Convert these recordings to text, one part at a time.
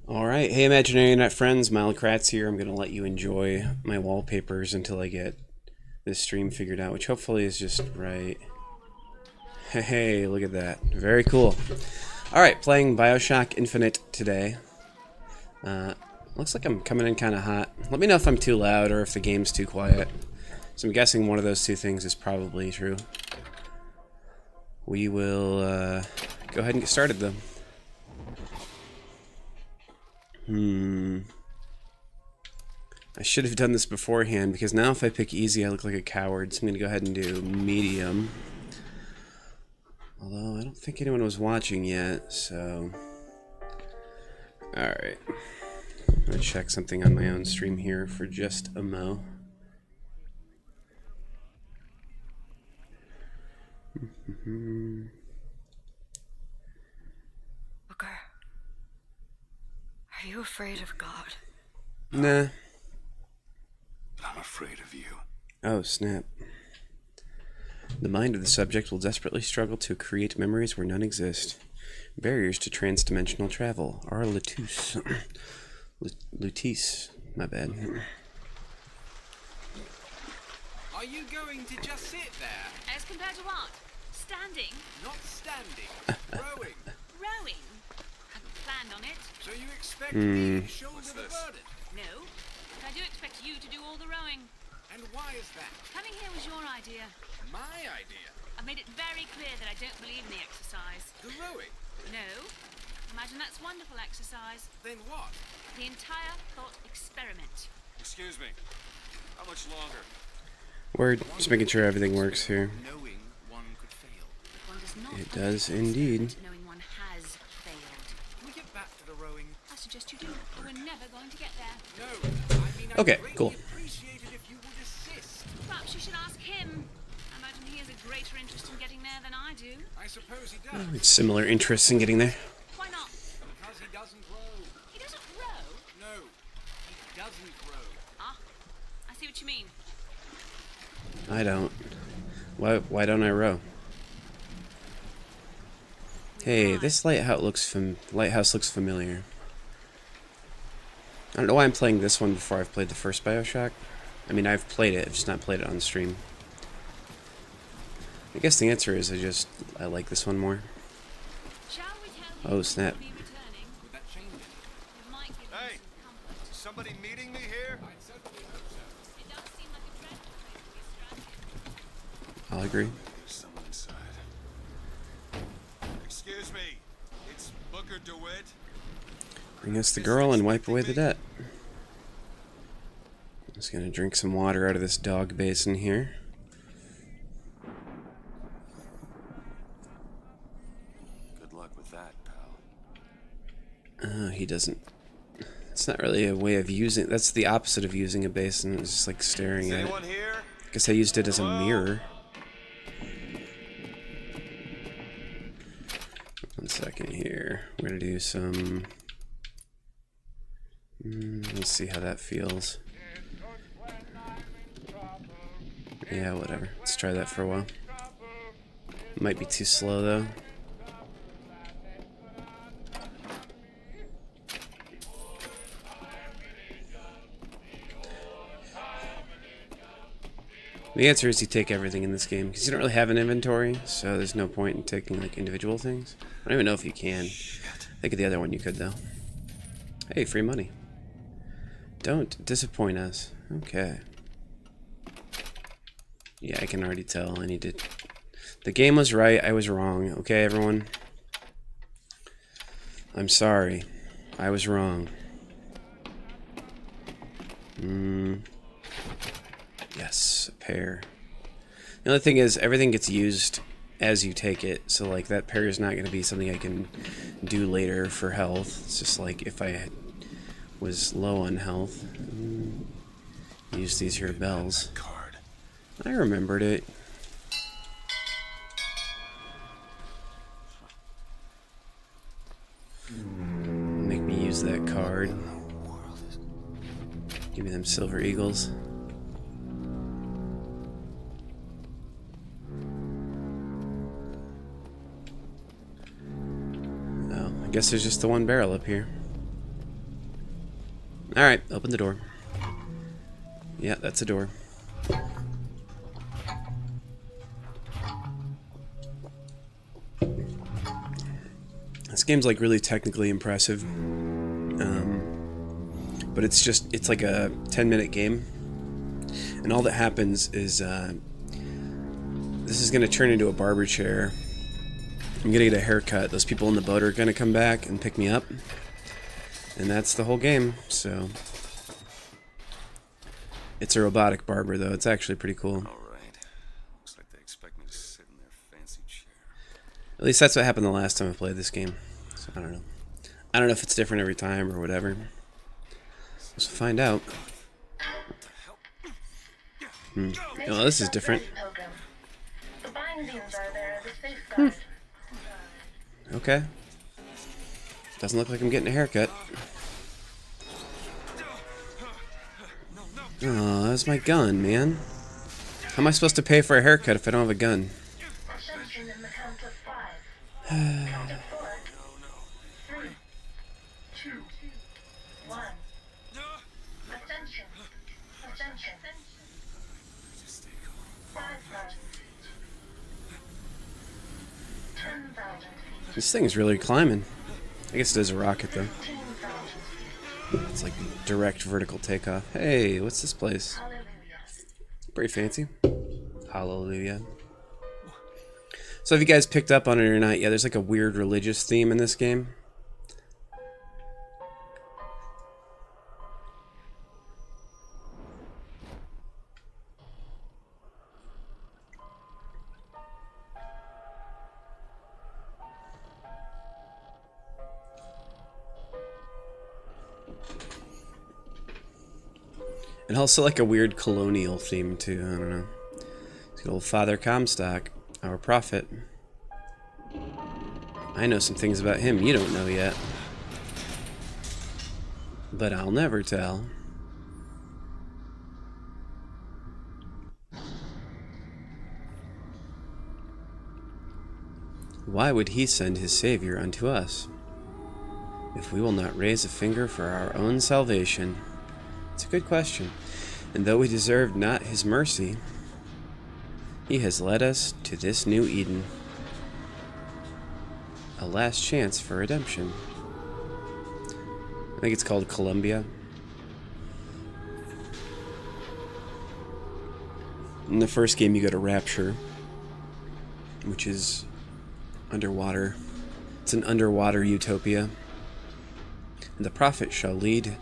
Alright, hey imaginary internet friends, Milecrats here. I'm going to let you enjoy my wallpapers until I get this stream figured out, which hopefully is just right. Hey, look at that. Very cool. Alright, playing Bioshock Infinite today. Looks like I'm coming in kind of hot. Let me know if I'm too loud or if the game's too quiet. So I'm guessing one of those two things is probably true. We will go ahead and get started though. I should have done this beforehand, because now if I pick easy, I look like a coward, so I'm going to go ahead and do medium. Although, I don't think anyone was watching yet, so... Alright. I'm going to check something on my own stream here for just a mo. Booker, are you afraid of God? Nah. I'm afraid of you. Oh, snap. The mind of the subject will desperately struggle to create memories where none exist. Barriers to transdimensional travel are Luteus. Luteus, my bad. Are you going to just sit there? As compared to what? Standing? Not standing, rowing. Rowing? Hadn't planned on it. So you expect me to shoulder the this? burden? No. But I do expect you to do all the rowing. And why is that? Coming here was your idea. My idea. I've made it very clear that I don't believe in the exercise. The rowing. No. Imagine that's wonderful exercise. Then what? The entire thought experiment. Excuse me. How much longer? We're just making sure everything works here. Knowing one could fail. But one does not It undertake does an indeed. experiment knowing one has failed. Can we get back to the rowing? I suggest you do. We're never going to get there. No. I mean, I'd Okay, greatly cool. appreciate it if you would assist. Perhaps you should ask him. I imagine he has a greater interest in getting there than I do. I suppose he does. It's similar interests in getting there. Why not? Because he doesn't row. He doesn't row. No. He doesn't row. Ah, I see what you mean. I don't. Why don't I row? Hey, this lighthouse looks familiar. I don't know why I'm playing this one before I've played the first Bioshock. I mean, I've played it, I've just not played it on stream. I guess the answer is I like this one more. Shall we tell him Oh, snap. we'll be returning? Would that change it? It might give him Hey. some comfort. Is somebody meeting me here? I'd certainly hope so. It does seem like a dreadful place to be stranded. I'll agree. There's someone inside. Excuse me. It's Booker DeWitt. Bring us the girl and wipe away the debt. Just gonna drink some water out of this dog basin here. Good luck with that, pal. He doesn't. It's not really a way of using. That's the opposite of using a basin. It's just like staring Is at it. anyone here? Guess I used it as a Hello? mirror. One second here. We're gonna do some. Let's see how that feels. Yeah, whatever. Let's try that for a while. Might be too slow though. The answer is you take everything in this game, because you don't really have an inventory, so there's no point in taking like individual things. I don't even know if you can. I think of the other one you could though. Hey, free money. Don't disappoint us. Okay. Yeah, I can already tell. I need to... The game was right, I was wrong. Okay, everyone? I'm sorry. I was wrong. Yes, a pear. The only thing is, everything gets used as you take it, so like that pear is not going to be something I can do later for health. It's just like if I was low on health, use these here bells. Card. I remembered it. Make me use that card. Give me them silver eagles. Guess there's just the one barrel up here. Alright, open the door. Yeah, that's a door. This game's like really technically impressive. But it's like a 10-minute game. And all that happens is this is going to turn into a barber chair. I'm going to get a haircut. Those people in the boat are going to come back and pick me up. And that's the whole game, so... It's a robotic barber, though. It's actually pretty cool. Alright. Looks like they expect me to sit in their fancy chair. At least that's what happened the last time I played this game. So I don't know. I don't know if it's different every time or whatever. Let's find out. Oh, this is different. Okay. Doesn't look like I'm getting a haircut. Oh, that's my gun, man. How am I supposed to pay for a haircut if I don't have a gun? This thing's really climbing. I guess it is a rocket, though. It's like direct vertical takeoff. Hey, what's this place? Pretty fancy. Hallelujah. So have you guys picked up on it or not? Yeah, there's like a weird religious theme in this game. And also like a weird colonial theme too, I don't know. It's good old Father Comstock, our prophet. I know some things about him you don't know yet. But I'll never tell. Why would he send his Savior unto us, if we will not raise a finger for our own salvation? It's a good question. And though we deserved not his mercy, he has led us to this new Eden. A last chance for redemption. I think it's called Columbia. In the first game you go to Rapture, which is underwater. It's an underwater utopia. And the prophet shall lead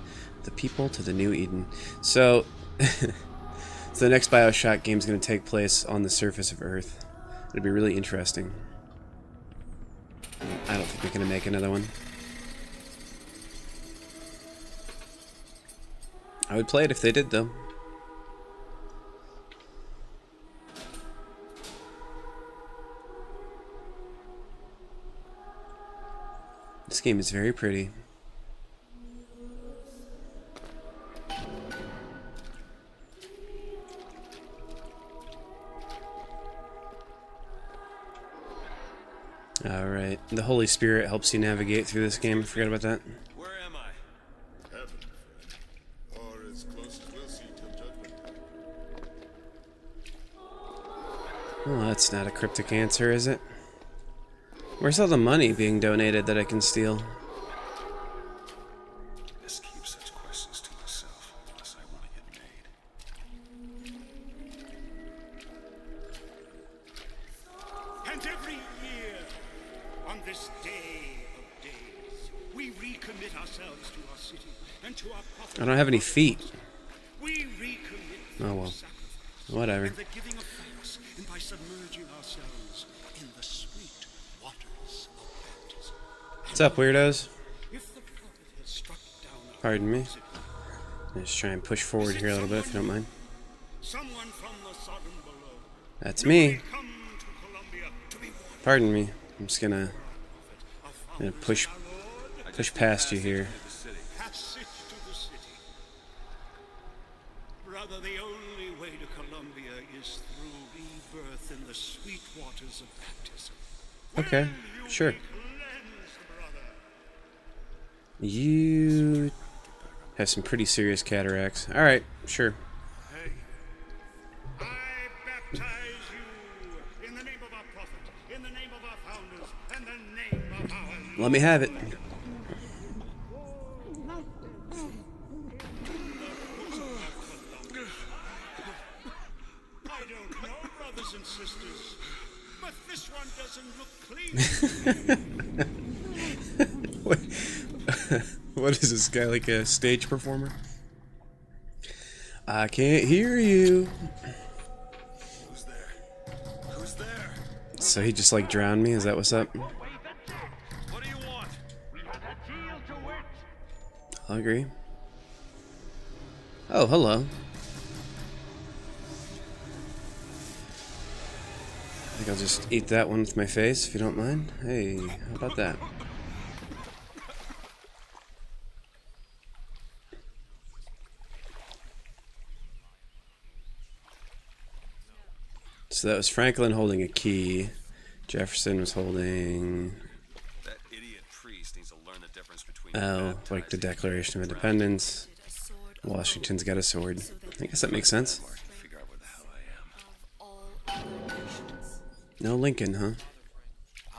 the people to the new Eden. So, so the next Bioshock game is going to take place on the surface of Earth. It'll be really interesting. I don't think they're going to make another one. I would play it if they did, though. This game is very pretty. Alright, the Holy Spirit helps you navigate through this game. I forgot about that. Where am I? Heaven, friend. Or as close as we'll see till judgment. Well, that's not a cryptic answer, is it? Where's all the money being donated that I can steal? Best keep such questions to myself unless I want to get made. And every year, on this day of days, we recommit ourselves to our city and to our prophet. I don't have any feet. We recommit Oh well. sacrifice Whatever. and the giving of thanks, and by submerging ourselves in the sweet waters of baptism. What's up, weirdos? If the prophet has struck down our Pardon me. city, Let's just try and push forward here a little bit, if you don't mind. someone from the Sodom below, That's will me. come to Columbia to be warned. Pardon me. I'm just gonna Our push our Lord, push past you here. passage to the city. Brother, the only way to Columbia is through rebirth in the sweet waters of baptism. Okay, Will you sure. be cleansed, brother? You Have some pretty serious cataracts. Alright, sure. Hey, I baptize you in the name of our prophet, in the name of our founders, and the name of our Let me have it. I don't know, brothers and sisters, but this one doesn't look clean. What is this guy, like a stage performer? I can't hear you. Who's there? Who's there? So he just like drowned me? Is that what's up? What do you want? I'll agree. Oh, hello. I think I'll just eat that one with my face if you don't mind. Hey, how about that? So that was Franklin holding a key. Jefferson was holding... That idiot priest needs to learn the difference between Oh, like the Declaration of Independence. Washington's got a sword. I guess that makes sense. Figure out where the hell I am. No Lincoln, huh?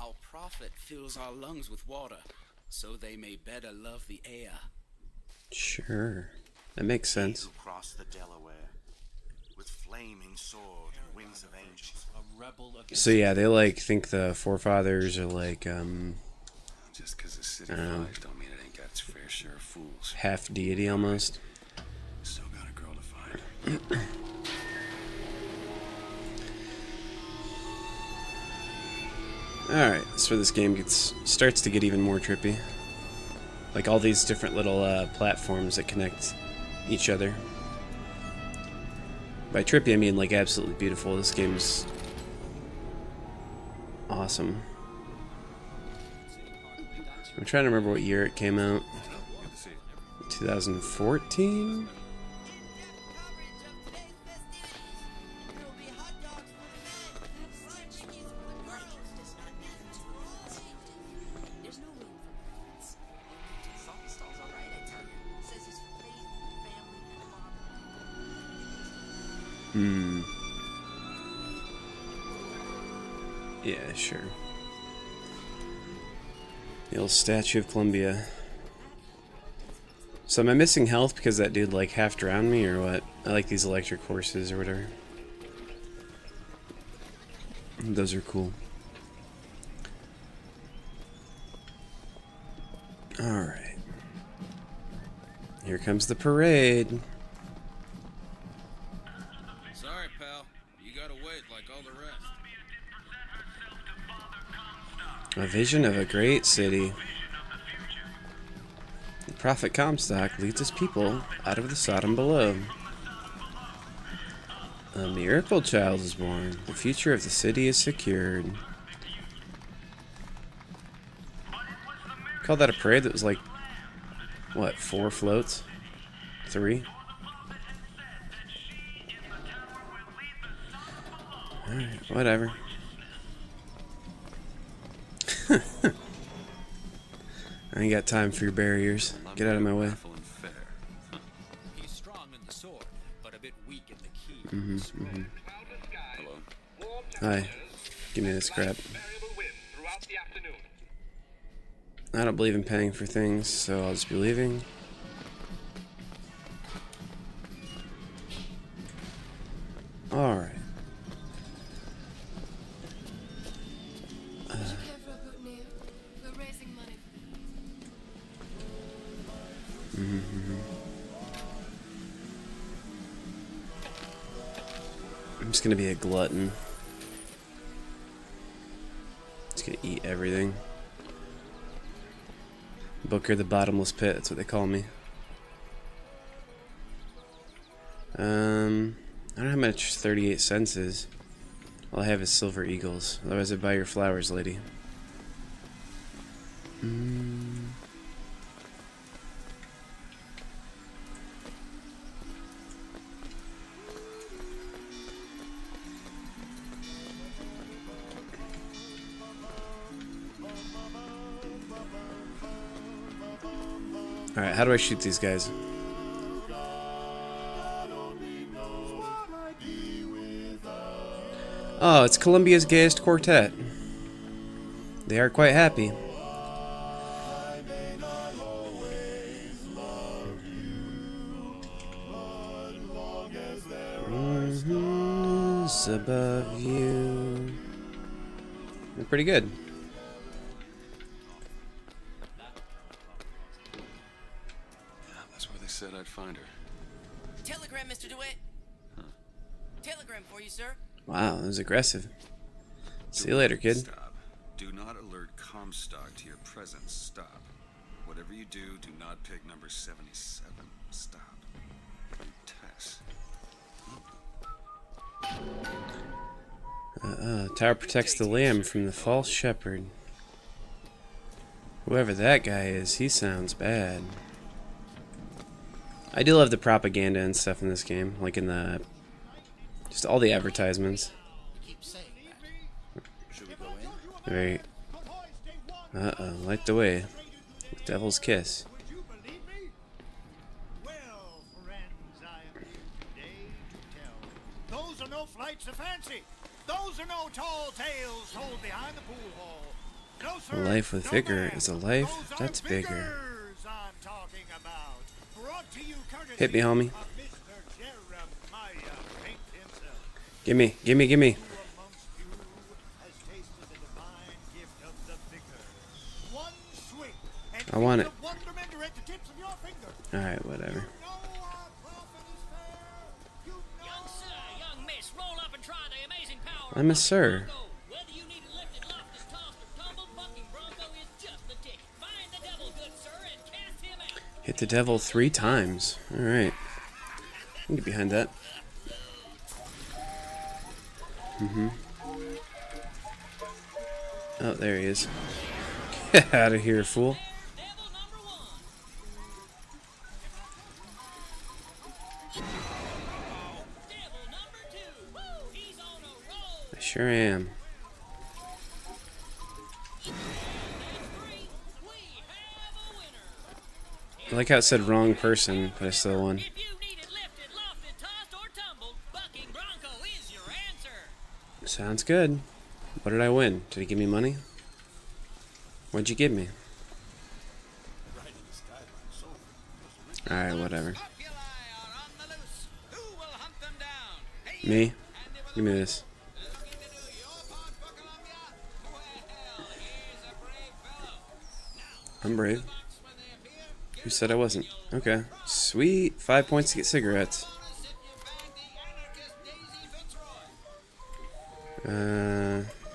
Our prophet fills our lungs with water, so they may better love the air. Sure. That makes sense. Who crossed the Delaware with flaming sword and wings of angels. A rebel against So yeah, they like think the forefathers are like Just because the city I don't know. flies don't mean it ain't got its fair share of fools. half deity almost. Still got a girl to find. Alright, that's where this game starts to get even more trippy. Like all these different little platforms that connect each other. By trippy I mean like absolutely beautiful. This game's awesome. I'm trying to remember what year it came out. 2014? Yeah, sure. The old Statue of Columbia. So am I missing health because that dude like half drowned me or what? I like these electric horses or whatever. Those are cool. Alright. Here comes the parade. Sorry, pal. You gotta wait like all the rest. A vision of a great city. The prophet Comstock leads his people out of the Sodom below. A miracle child is born. The future of the city is secured. Call that a parade that was like, what, 4 floats? 3? Alright, whatever. I ain't got time for your barriers. Get out of my way. He's strong in the sword, but a bit weak in the key. Hello? Hi. Give me this crap. I don't believe in paying for things, so I'll just be leaving. Alright. I'm just gonna be a glutton. Just gonna eat everything. Booker the bottomless pit, that's what they call me. I don't know how much 38 cents is. All I have is silver eagles. Otherwise I'd buy your flowers, lady. Alright, how do I shoot these guys? Oh, it's Colombia's gayest quartet. They are quite happy. Above you. They're pretty good. That's where they said I'd find her. Telegram, Mr. DeWitt. Telegram for you, sir. Wow, that was aggressive. See you later, kid. Stop. Do not alert Comstock to your presence. Stop. Whatever you do, do not pick number 77. Stop. Tess. Tower protects the lamb from the false shepherd. Whoever that guy is, he sounds bad. I do love the propaganda and stuff in this game, like in the just all the advertisements. Very. Light the way. Devil's kiss. Those are no flights of fancy. Those are no tall tales told behind the pool hall. No, sir, A life with vigor ma'am. is a life Those that's are bigger. figures I'm talking about. Brought to you courtesy Hit me, homie. of Mr. Jeremiah Pink himself. Gimme, gimme, gimme. Who amongst you has tasted the divine gift of the vicar? One swing, and I want it. the wonderment are at the tips of your finger. Alright, whatever. You know our prophet is fair. You know Young sir, young miss, roll up and try the amazing power I'm a of sir. Bronco. Whether you need it lifted, lofted, tossed, or tumbled, bucking Bronco is just the tick. Find the devil, good sir, and cast him out. Hit the devil 3 times. Alright. I can get behind that. Oh, there he is. Get out of here, fool. Devil number 1. Devil number 2. Woo, he's on a roll. I sure am. That's 3. We have a winner. I like how it said wrong person, but I still won. If you need it lifted, lofted, tossed, or tumbled, bucking Bronco is your answer. Sounds good. What did I win? Did he give me money? What'd you give me? Alright, whatever. Me? Give me this. I'm brave. Who said I wasn't? Okay. Sweet. 5 points to get cigarettes.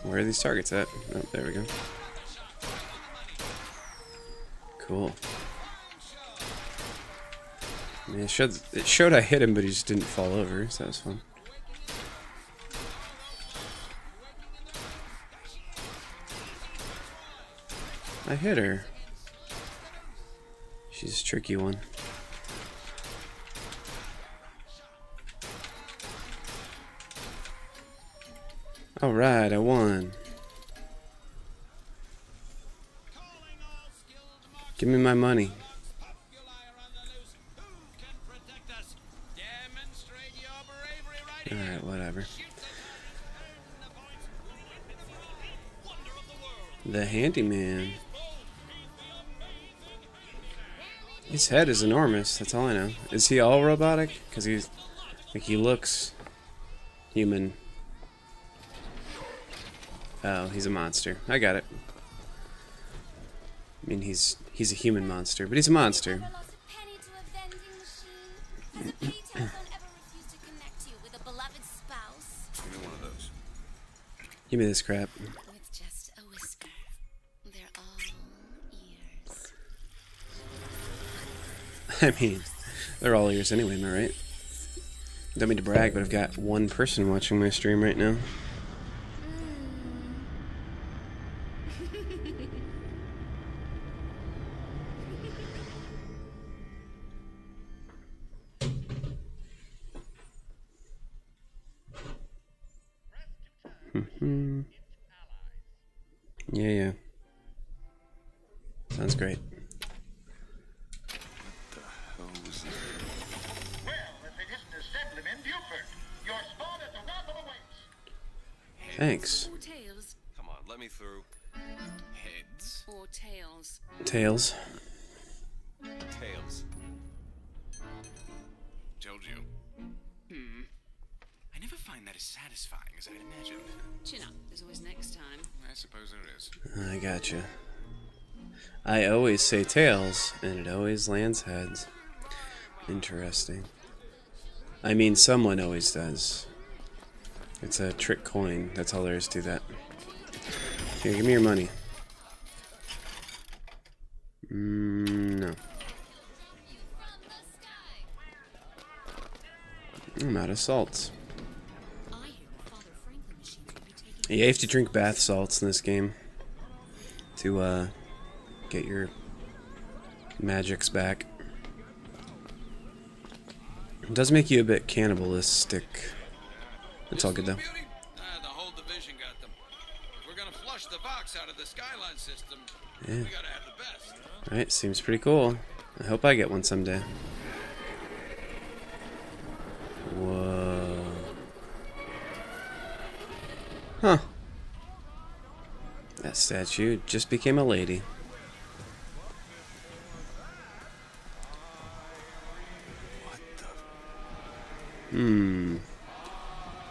Where are these targets at? Oh, there we go. Cool. I mean, it showed I hit him, but he just didn't fall over, so that was fun. I hit her. She's a tricky one. Alright, I won. Give me my money. Alright, whatever. The handyman. His head is enormous, that's all I know. Is he all robotic? Because he's like he looks human. Oh, he's a monster. I got it. I mean, he's a human monster, but he's a monster. Never lost a penny to a vending machine. Has a pay telephone ever refused to connect you with a beloved spouse? Give me one of those. Give me this crap. With just a whisker. They're all ears. I mean, they're all ears anyway, am I right? Don't mean to brag, but I've got one person watching my stream right now. Yeah. Sounds great. Hell was that? Well, if it isn't a Settlement in Buford, your spot at the Rock of Awaits. Thanks. Or tails. Come on, let me through. Heads. Or tails. Tails. Tails. Told you. I never find that as satisfying as I'd imagined. Chin up. There's always next time. I suppose there is. I gotcha. I always say tails, and it always lands heads. Interesting. I mean, someone always does. It's a trick coin. That's all there is to that. Here, give me your money. No. I'm out of salts. Yeah, you have to drink bath salts in this game to get your magics back. It does make you a bit cannibalistic. It's all good though. Beauty? The whole division got them. If we're gonna flush the box out of the Skyline system, Yeah. we gotta have the best. Alright, seems pretty cool. I hope I get one someday. Whoa. Huh. That statue just became a lady.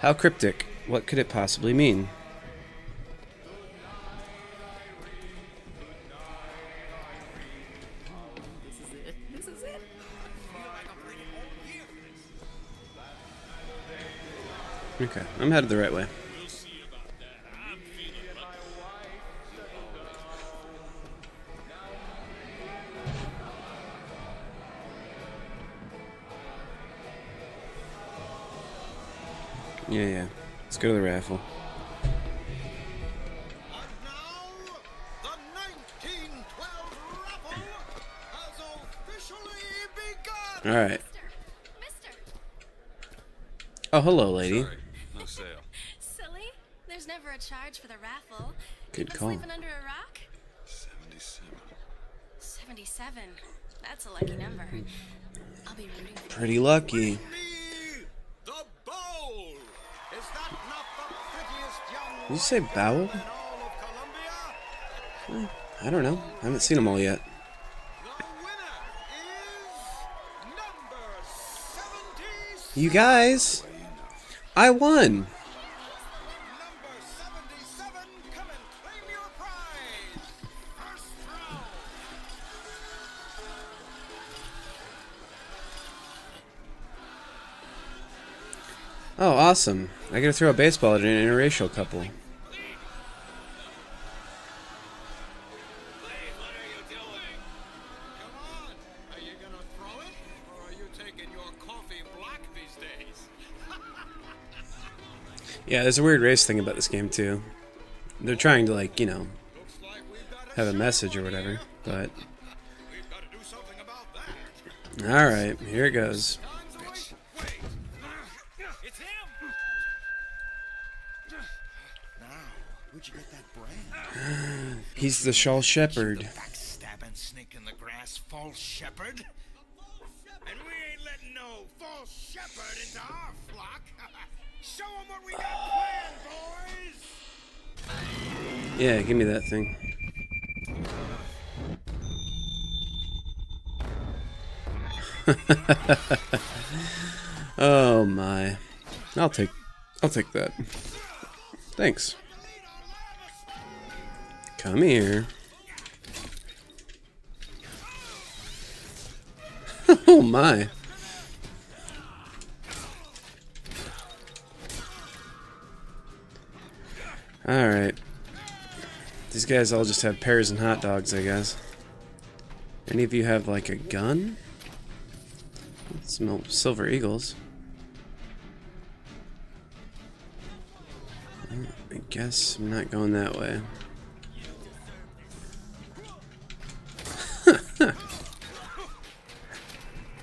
How cryptic. What could it possibly mean? Okay, I'm headed the right way. Yeah. Let's go to the raffle. And now, the 1912 raffle has officially begun! Alright. Mister. Oh, hello, lady. Sorry, no sale. Silly. There's never a charge for the raffle. Good Been call. sleeping under a rock? 77. 77. That's a lucky number. I'll be rooting for Pretty lucky. Me, the bowl! Is that not the prettiest young Did you say bowel? in all of Columbia? I don't know. I haven't seen them all yet. The winner is number 76. You guys! I won! Number 77, come and claim your prize. First round. Oh, awesome. I gotta throw a baseball at an interracial couple. What are you doing? Come on. Are you gonna throw it, or are you taking your coffee black these days? Yeah, there's a weird race thing about this game, too. They're trying to, like, you know, Looks like we've got have a show message for or whatever, you. but... We've got to do something about that. Alright, here it goes. Time's a waste. Wait. It's him! Now, where'd you get that brand? He's the Shawl Shepherd. Backstabbing snake in the grass, false shepherd? And we ain't letting no false shepherd into our flock. Show 'em what we got planned, boys. Yeah, give me that thing. Oh my. I'll take that. Thanks. Come here. Oh my. Alright. These guys all just have pears and hot dogs, I guess. Any of you have, like, a gun? Smell silver eagles. I guess I'm not going that way.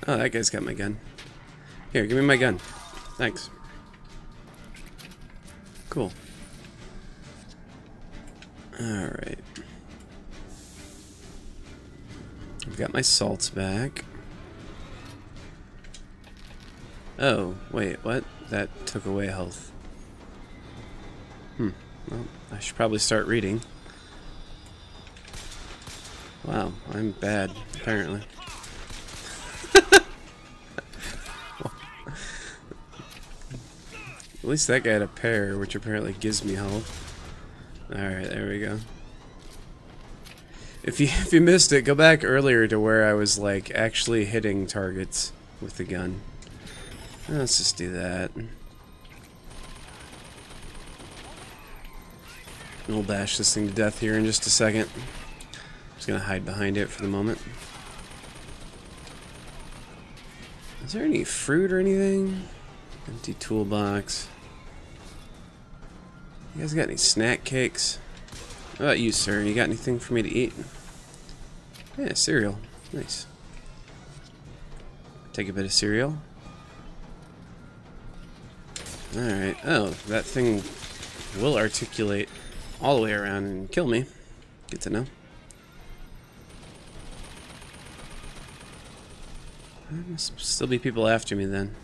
Oh, that guy's got my gun. Here, give me my gun. Thanks. Cool. Alright. I've got my salts back. Oh, wait, what? That took away health. Well, I should probably start reading. Wow, I'm bad, apparently. At least that guy had a pair, which apparently gives me health. Alright, there we go. If you missed it, go back earlier to where I was like actually hitting targets with the gun. Let's just do that. We'll bash this thing to death here in just a second. Just gonna hide behind it for the moment. Is there any fruit or anything? Empty toolbox. You guys got any snack cakes? How about you, sir? You got anything for me to eat? Yeah, cereal. Nice. Take a bit of cereal. Alright. Oh, that thing will articulate all the way around and kill me. Good to know. There must still be people after me then.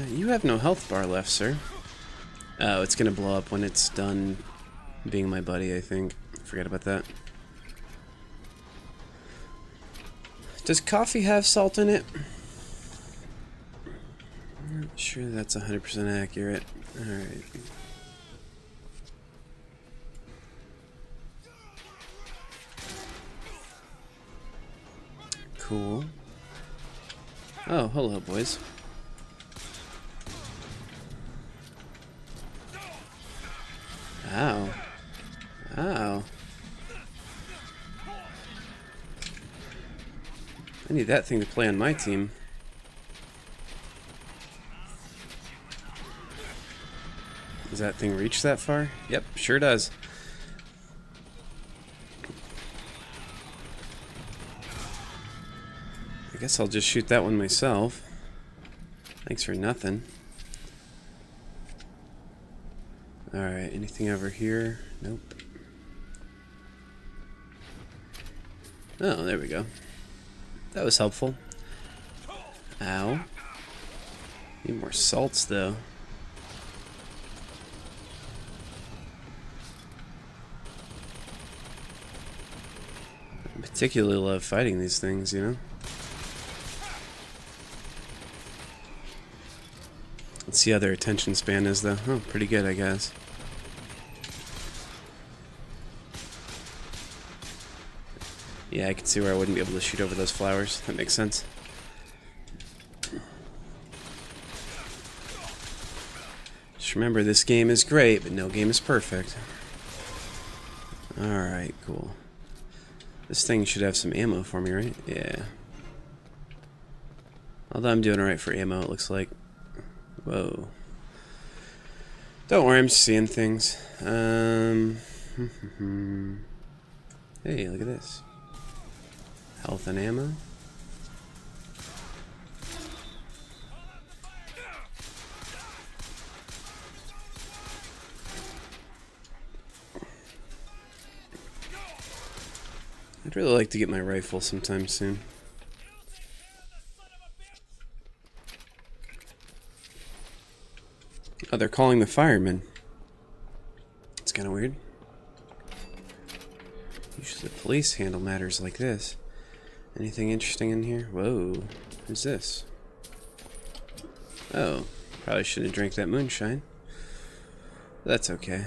You have no health bar left, sir. Oh, it's gonna blow up when it's done being my buddy, I think. Forget about that. Does coffee have salt in it? I'm not sure that's 100% accurate. Alright. Cool. Oh, hello, boys. Ow. Ow. I need that thing to play on my team. Does that thing reach that far? Yep, sure does. I guess I'll just shoot that one myself. Thanks for nothing. Alright, anything over here? Nope. Oh, there we go. That was helpful. Ow. Need more salts, though. I particularly love fighting these things, you know? Let's see how their attention span is, though. Oh, pretty good, I guess. Yeah, I can see where I wouldn't be able to shoot over those flowers. That makes sense. Just remember, this game is great, but no game is perfect. Alright, cool. This thing should have some ammo for me, right? Yeah. Although I'm doing alright for ammo, it looks like. Whoa. Don't worry, I'm just seeing things. Hey, look at this. Health and ammo. I'd really like to get my rifle sometime soon. Oh, they're calling the firemen. It's kind of weird. Usually the police handle matters like this. Anything interesting in here? Whoa. Who's this? Oh, probably shouldn't have drank that moonshine. That's okay.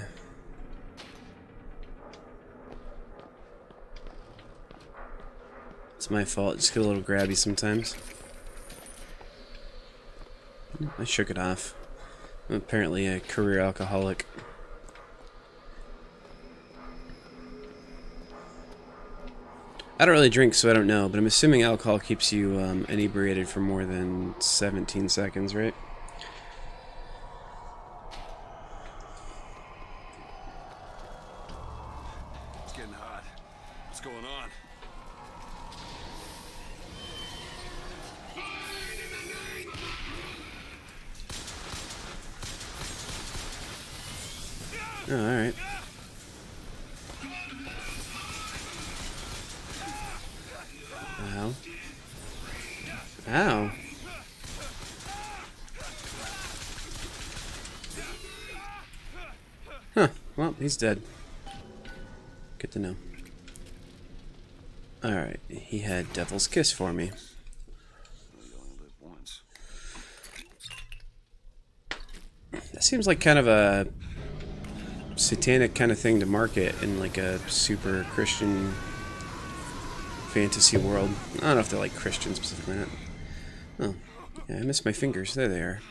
It's my fault. Just get a little grabby sometimes. I shook it off. I'm apparently a career alcoholic. I don't really drink, so I don't know, but I'm assuming alcohol keeps you inebriated for more than 17 seconds, right? It's getting hot. What's going on? Oh, alright. Ow. Ow. Well, he's dead. Good to know. Alright, he had Devil's Kiss for me. You only live once. That seems like kind of a satanic kind of thing to market in like a super Christian fantasy world. I don't know if they're like Christian specifically. Not. Oh, yeah, I missed my fingers. There they are.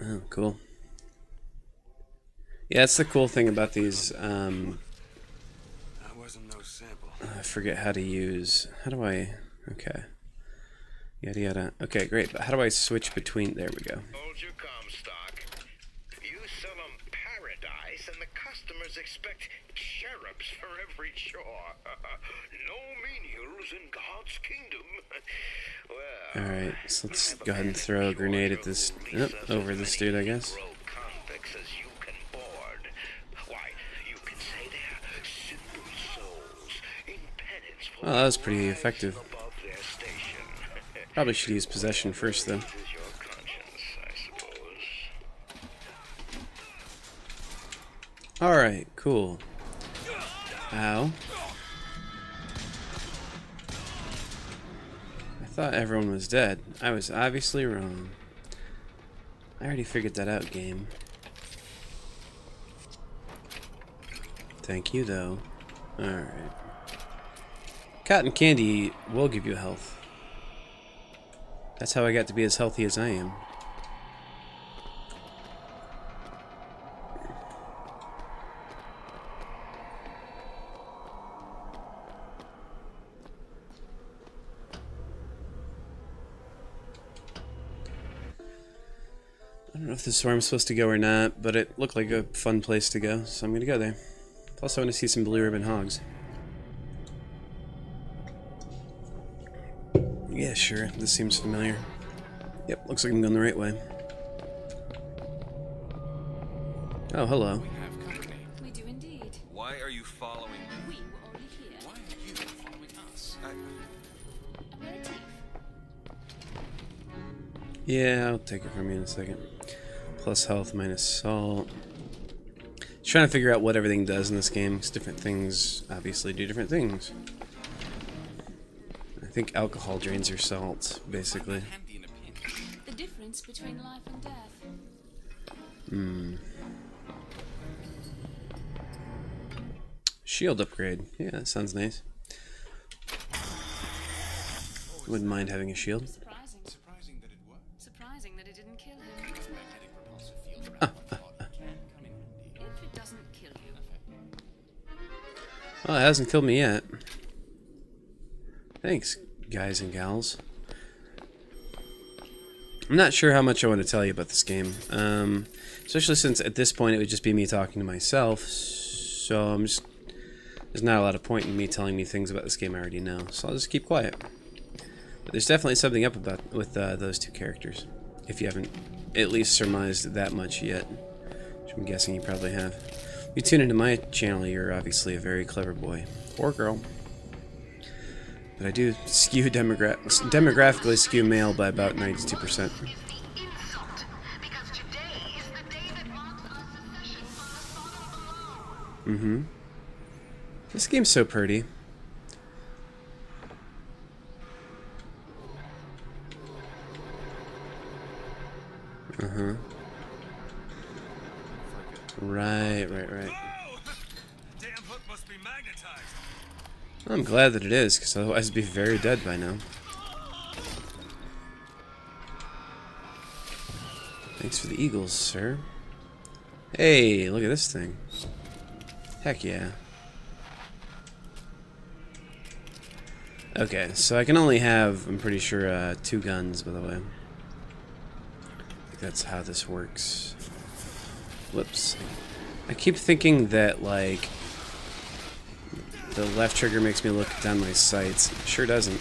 Oh, cool. Yeah, that's the cool thing about these. That wasn't no sample. I forget how to use. How do I? Okay. Yada yada. Okay, great. But how do I switch between? There we go. Hold your Comstock. You sell them paradise, and the customers expect cherubs for every chore. No menials in God's kingdom. Well, All right, so let's go ahead and throw a grenade at this. Over this dude, I guess. convicts as you can board. Why, you can say they're simple souls in penance for Oh, that was pretty effective. above their station. Probably should use possession first, though. This is your conscience, I suppose. Alright, cool. Ow. I thought everyone was dead. I was obviously wrong. I already figured that out, game. Thank you, though. Alright. Cotton candy will give you health. That's how I got to be as healthy as I am. I don't know if this is where I'm supposed to go or not, but it looked like a fun place to go, so I'm gonna go there. Plus, I want to see some blue ribbon hogs. Yeah, sure. This seems familiar. Yep, looks like I'm going the right way. Oh, hello. We do indeed. Why are you following me? We were already here. Why are you following us? Aperitif. Yeah, I'll take it from you in a second. Plus health, minus salt. Just trying to figure out what everything does in this game, because different things obviously do different things. I think alcohol drains your salt, basically. Handy in a pinch. The difference between life and death. Shield upgrade. Yeah, that sounds nice. Wouldn't mind having a shield. Surprising. Surprising that it worked. Surprising that it didn't kill him. Magnetic repulsive field around the body can come in handy. If it doesn't kill you. Well, it hasn't killed me yet. Thanks, guys and gals. I'm not sure how much I want to tell you about this game. Especially since at this point it would just be me talking to myself. So there's not a lot of point in me telling me things about this game I already know. So I'll just keep quiet. But there's definitely something up with those two characters. If you haven't at least surmised that much yet. Which I'm guessing you probably have. If you tune into my channel, you're obviously a very clever boy. Or girl. But I do skew demographically skew male by about 92%. Mm-hmm. This game's so pretty. Uh-huh. Right. Oh! Damn hook must be magnetized. I'm glad that it is, because otherwise I'd be very dead by now. Thanks for the eagles, sir. Hey, look at this thing. Heck yeah. Okay, so I can only have, I'm pretty sure, 2 guns, by the way. I think that's how this works. Whoops. I keep thinking that, like, the left trigger makes me look down my sights. It sure doesn't.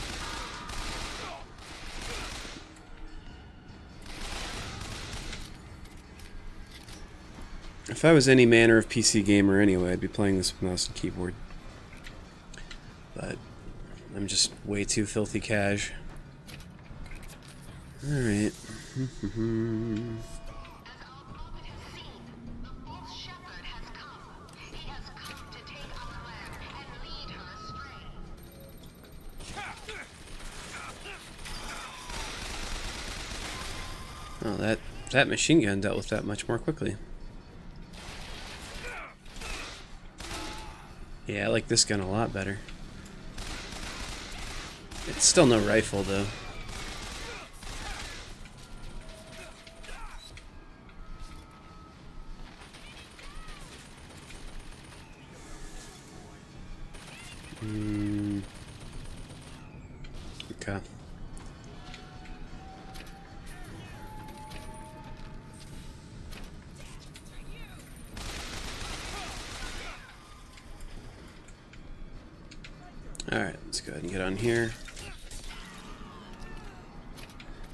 If I was any manner of PC gamer anyway, I'd be playing this with mouse and keyboard. But I'm just way too filthy cash. Alright. Oh, that machine gun dealt with that much more quickly. Yeah, I like this gun a lot better. It's still no rifle, though. Okay. Alright, let's go ahead and get on here.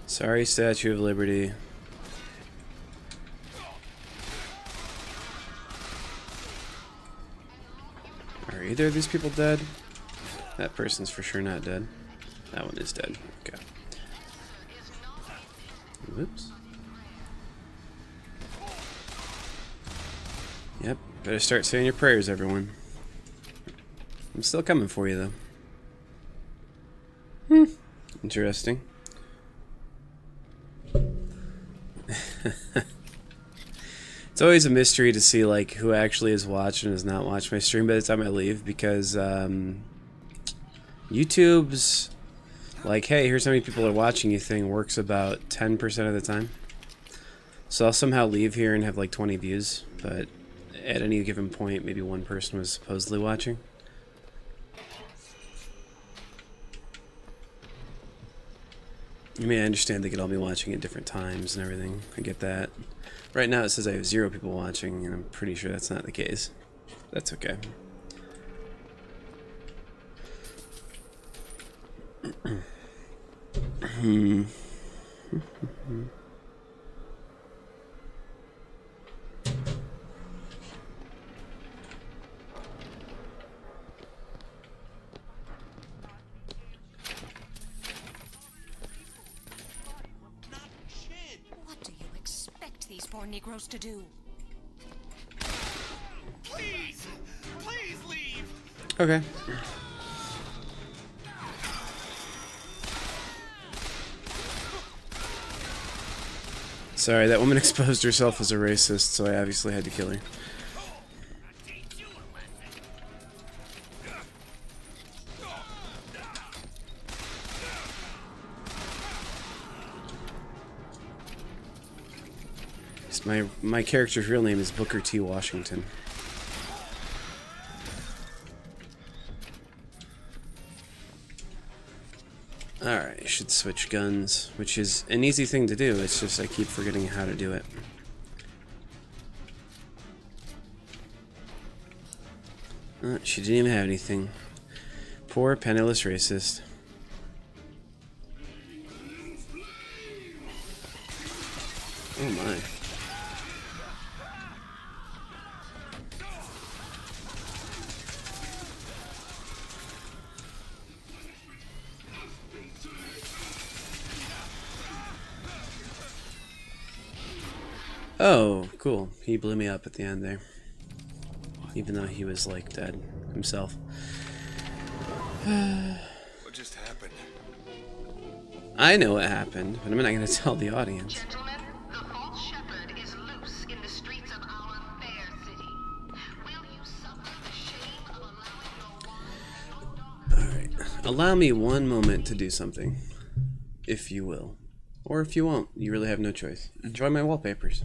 Sorry, Statue of Liberty. Are either of these people dead? That person's for sure not dead. That one is dead. Okay. Whoops. Yep, better start saying your prayers, everyone. I'm still coming for you, though. Interesting. It's always a mystery to see like who actually has watched and has not watched my stream by the time I leave, because YouTube's like, hey, here's how many people are watching you thing works about 10% of the time. So I'll somehow leave here and have like 20 views, but at any given point maybe one person was supposedly watching. I mean, I understand they could all be watching at different times and everything. I get that. Right now it says I have 0 people watching, and I'm pretty sure that's not the case. That's okay. What do you expect these poor Negroes to do? Please! Please leave! Okay. Sorry, that woman exposed herself as a racist, so I obviously had to kill her. My character's real name is Booker T. Washington. Alright, I should switch guns, which is an easy thing to do, it's just I keep forgetting how to do it. She didn't even have anything. Poor, penniless racist. Oh my. Oh, cool. He blew me up at the end there. Even though he was, like, dead himself. What just happened? I know what happened, but I'm not going to tell the audience. Gentlemen, the false shepherd is loose in the streets of our fair city. Will you suffer the shame of allowing your Alright. Allow me one moment to do something. If you will. Or if you won't. You really have no choice. Enjoy my wallpapers.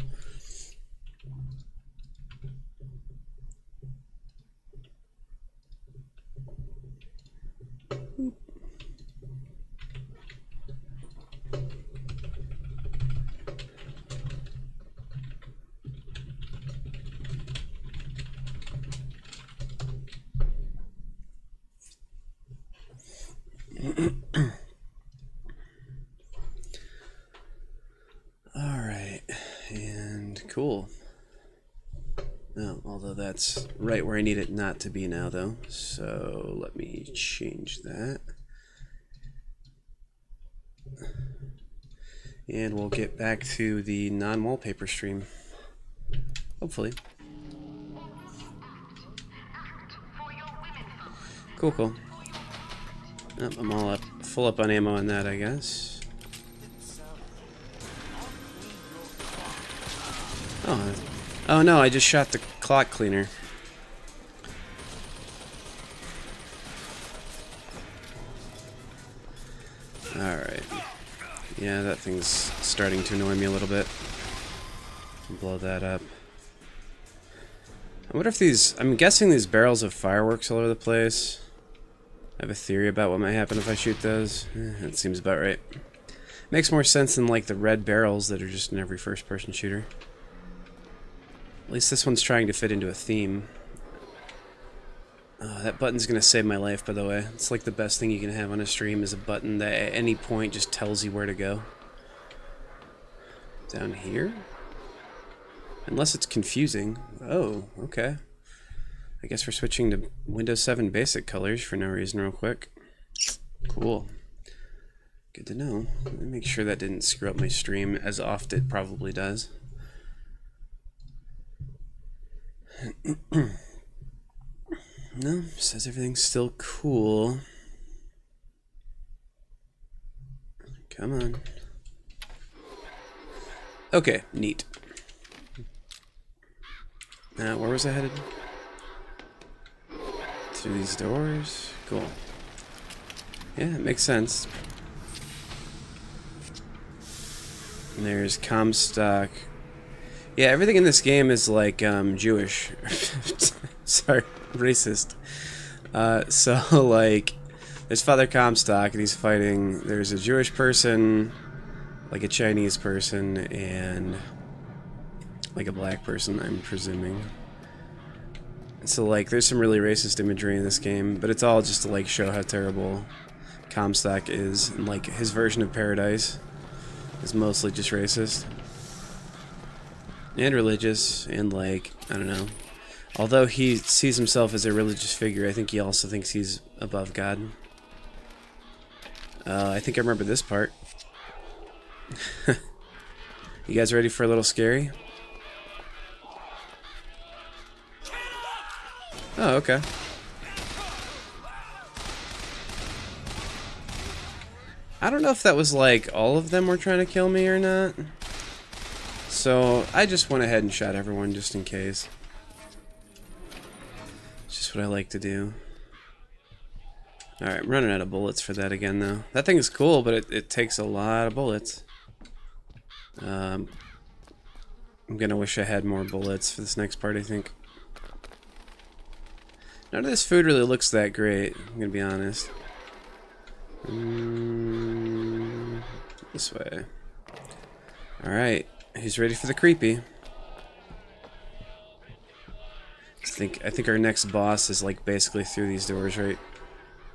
Alright, and cool. Oh, although that's right where I need it not to be now, though. So let me change that. And we'll get back to the non-wallpaper stream. Hopefully. Cool, cool. Oh, I'm all up, full up on ammo on that, I guess. Oh, oh no! I just shot the clock cleaner. All right. Yeah, that thing's starting to annoy me a little bit. Blow that up. I wonder if these... I'm guessing these barrels of fireworks all over the place. I have a theory about what might happen if I shoot those. That seems about right. Makes more sense than like the red barrels that are just in every first-person shooter. At least this one's trying to fit into a theme. Oh, that button's gonna save my life, by the way. It's like the best thing you can have on a stream is a button that at any point just tells you where to go. Down here? Unless it's confusing. Oh, okay. I guess we're switching to Windows 7 basic colors for no reason real quick. Cool. Good to know. Let me make sure that didn't screw up my stream as oft it probably does. No, says everything's still cool. Come on. Okay, neat. Now, where was I headed? Through these doors? Cool. Yeah, it makes sense. And there's Comstock. Yeah, everything in this game is like Jewish. Sorry, racist. So like, there's Father Comstock, and he's fighting. There's a Jewish person, like a Chinese person, and like a black person, I'm presuming. So like, there's some really racist imagery in this game, but it's all just to like show how terrible Comstock is, and like his version of Paradise is mostly just racist and religious, and like, I don't know. Although he sees himself as a religious figure, I think he also thinks he's above God. I think I remember this part. You guys ready for a little scary? Oh, okay. I don't know if that was like all of them were trying to kill me or not. So I just went ahead and shot everyone just in case. It's just what I like to do. Alright, I'm running out of bullets for that again though. That thing is cool, but it takes a lot of bullets. I'm gonna wish I had more bullets for this next part, I think. None of this food really looks that great, I'm gonna be honest. This way. Alright, who's ready for the creepy? I think our next boss is like basically through these doors right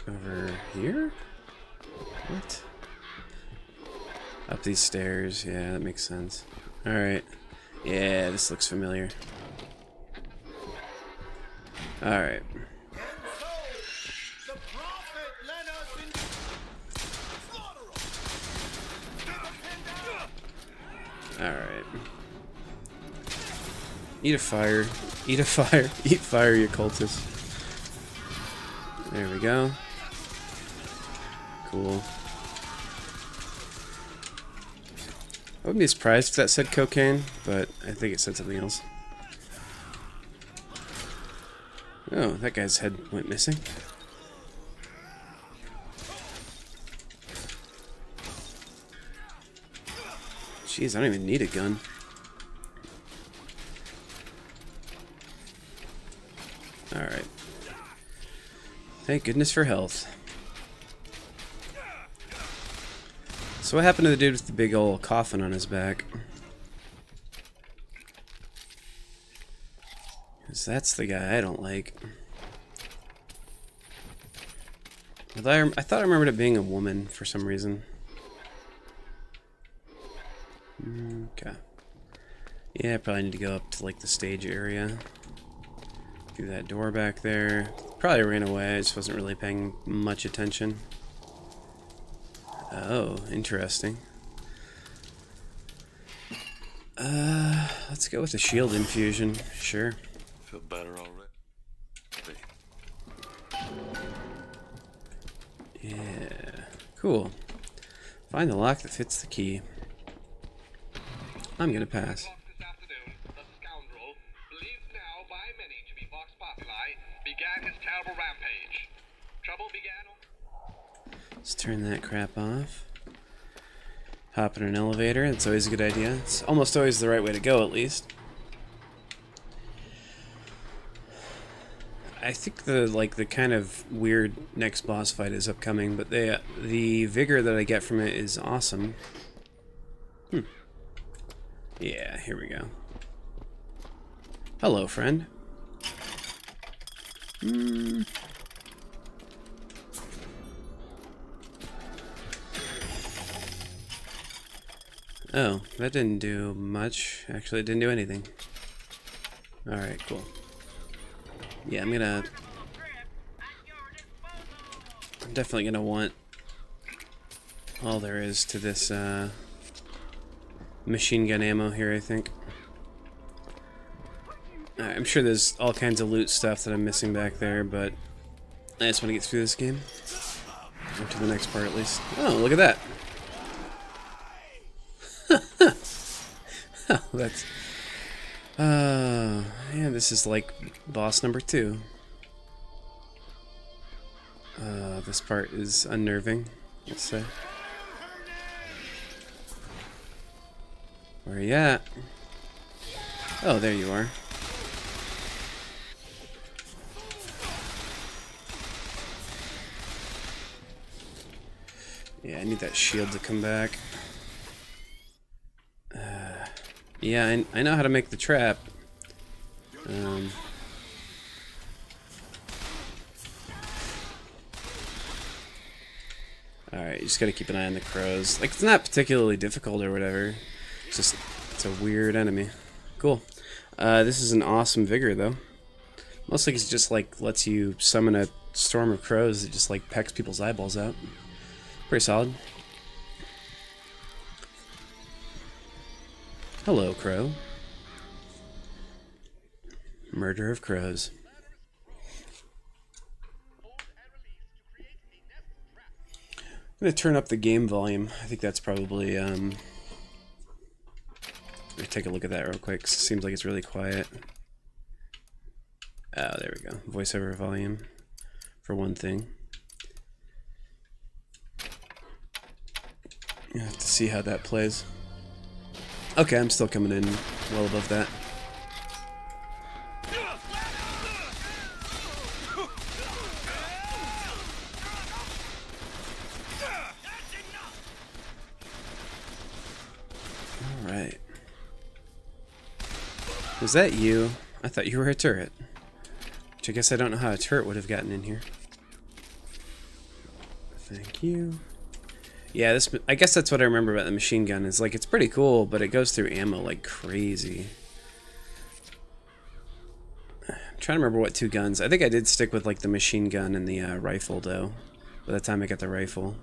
over here? What? Up these stairs, yeah, that makes sense. Alright. Yeah, this looks familiar. Alright. Alright. Eat a fire. Eat a fire. Eat fire, you cultists. There we go. Cool. I wouldn't be surprised if that said cocaine, but I think it said something else. Oh, that guy's head went missing. Jeez, I don't even need a gun. Alright. Thank goodness for health. So what happened to the dude with the big old coffin on his back? Because that's the guy I don't like. Although I thought I remembered it being a woman for some reason. Okay. Yeah, I probably need to go up to like the stage area. Through that door back there. Probably ran away, I just wasn't really paying much attention. Oh, interesting. Let's go with the shield infusion. Sure. Feel better already. Yeah. Cool. Find the lock that fits the key. I'm gonna pass. This afternoon, the scoundrel, believed now by many to be Vox Populi, began his terrible rampage. Trouble began. Let's turn that crap off. Hop in an elevator. That's always a good idea. It's almost always the right way to go, at least. I think the kind of weird next boss fight is upcoming, but the vigor that I get from it is awesome. Yeah, here we go. Hello, friend. Oh, that didn't do much. Actually, it didn't do anything. Alright, cool. Yeah, I'm definitely gonna want all there is to this machine gun ammo here, I think. I'm sure there's all kinds of loot stuff that I'm missing back there, but I just want to get through this game. Or to the next part, at least. Oh, look at that! Oh, that's... yeah, this is like boss number 2. This part is unnerving, let's say. Where are you at? Oh, there you are. Yeah, I need that shield to come back. Yeah, I know how to make the trap. Alright, you just gotta keep an eye on the crows. Like, it's not particularly difficult or whatever. It's a weird enemy. Cool. This is an awesome vigor, though. Mostly because it just, like, lets you summon a storm of crows that just, like, pecks people's eyeballs out. Pretty solid. Hello, crow. Murder of crows. I'm gonna turn up the game volume. I think that's probably, let me take a look at that real quick, 'cause it seems like it's really quiet. Oh, there we go. Voiceover volume, for one thing. You have to see how that plays. Okay, I'm still coming in well above that. Alright. Was that you? I thought you were a turret. Which I guess I don't know how a turret would have gotten in here. Thank you. Yeah, this, I guess that's what I remember about the machine gun, is like, it's pretty cool, but it goes through ammo like crazy. I'm trying to remember what 2 guns. I think I did stick with like the machine gun and the rifle, though, by the time I got the rifle.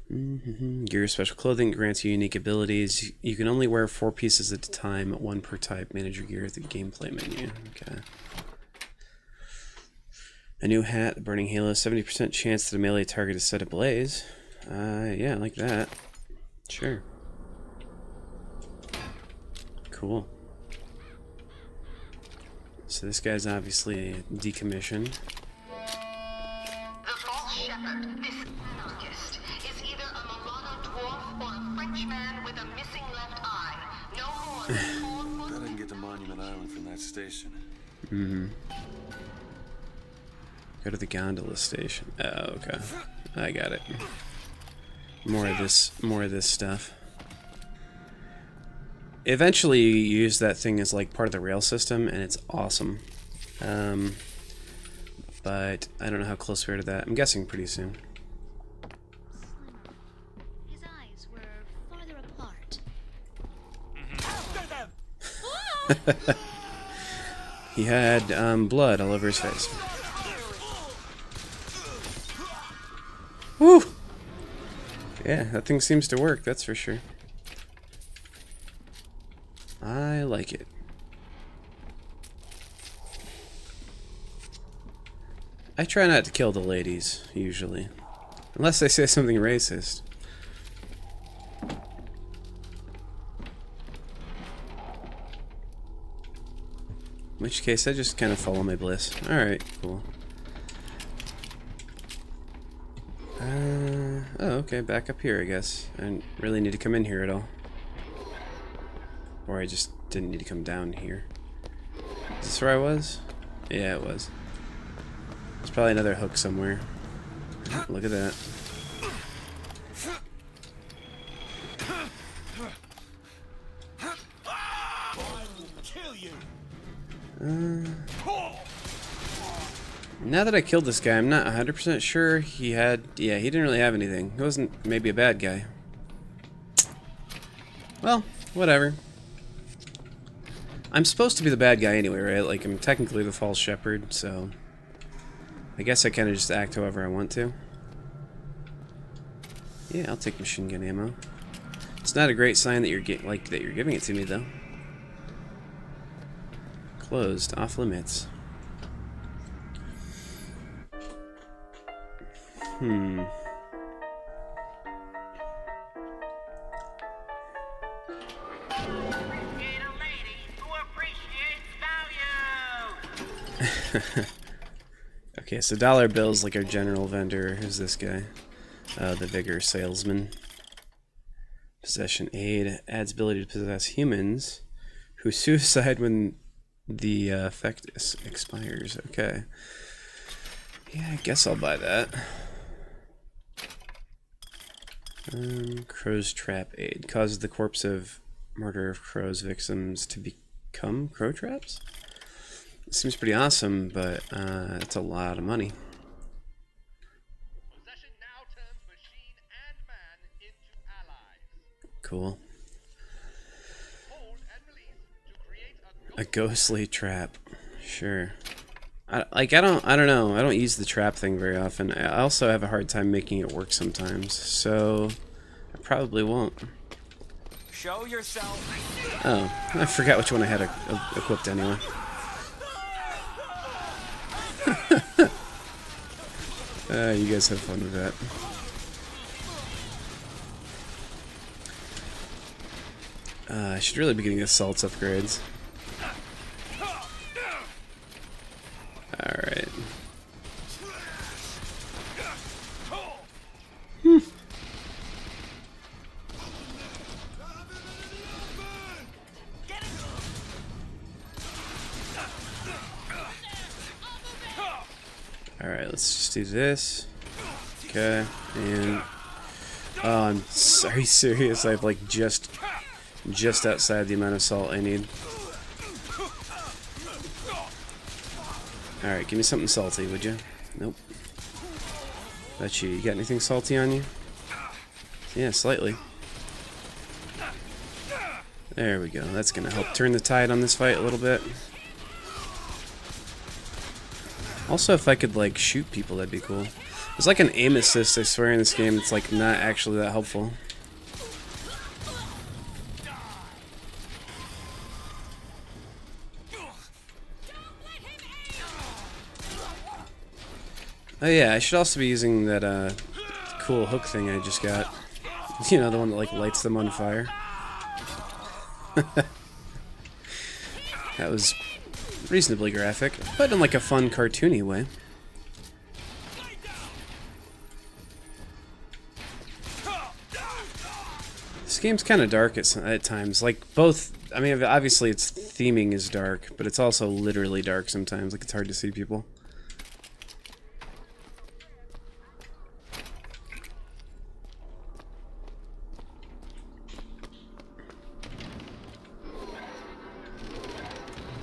Gear special clothing grants you unique abilities. You can only wear 4 pieces at a time, 1 per type. Manage your gear at the gameplay menu. Okay. A new hat, the Burning Halo, 70% chance that a melee target is set ablaze. Yeah, I like that. Sure. Cool. So this guy's obviously decommissioned. The false shepherd, this anarchist, is either a mulatto dwarf or a Frenchman with a missing left eye. No more than 4 Bet I can get to Monument Island from that station. Go to the gondola station. Oh, okay. I got it. More of this stuff. Eventually you use that thing as like part of the rail system, and it's awesome. But I don't know how close we are to that. I'm guessing pretty soon. His eyes were farther apart. He had blood all over his face. Woo! Yeah, that thing seems to work, that's for sure. like it. I try not to kill the ladies, usually. Unless they say something racist. In which case, I just kind of follow my bliss. Alright, cool. Oh, okay, back up here, I guess. I didn't really need to come in here at all. Or I just didn't need to come down here. Is this where I was? Yeah, it was. There's probably another hook somewhere. Look at that. Now that I killed this guy, I'm not 100% sure he had... Yeah, he didn't really have anything. He wasn't maybe a bad guy. Well, whatever. I'm supposed to be the bad guy anyway, right? Like, I'm technically the false shepherd, so... I guess I kind of just act however I want to. Yeah, I'll take machine gun ammo. It's not a great sign that you're giving it to me, though. Closed. Off limits. Hmm. Okay, so dollar bills like our general vendor. Who's this guy? The vigor salesman. Possession aid adds ability to possess humans who suicide when the effect expires. Okay. Yeah, I guess I'll buy that. Crow's trap aid causes the corpse of murder of crow's victims to become crow traps. It seems pretty awesome, but it's a lot of money. Possession now turns machine and man into allies. Cool. Hold and release to create A ghostly trap. Sure. I don't know. I don't use the trap thing very often. I also have a hard time making it work sometimes, so I probably won't. Show yourself. Oh, I forgot which one I had equipped anyway. You guys have fun with that. I should really be getting assaults upgrades. Alright. Alright, let's just do this. Okay, and... Oh, I'm sorry, serious. I have like just outside the amount of salt I need. Alright, give me something salty, would you? Nope. That's you. You got anything salty on you? Yeah, slightly. There we go. That's gonna help turn the tide on this fight a little bit. Also, if I could, like, shoot people, that'd be cool. There's like an aim assist, I swear, in this game. It's like not actually that helpful. Oh yeah, I should also be using that cool hook thing I just got. You know, the one that like lights them on fire. That was reasonably graphic, but in like a fun, cartoony way. This game's kind of dark at times. Like both, I mean, obviously its theming is dark, but it's also literally dark sometimes. Like it's hard to see people.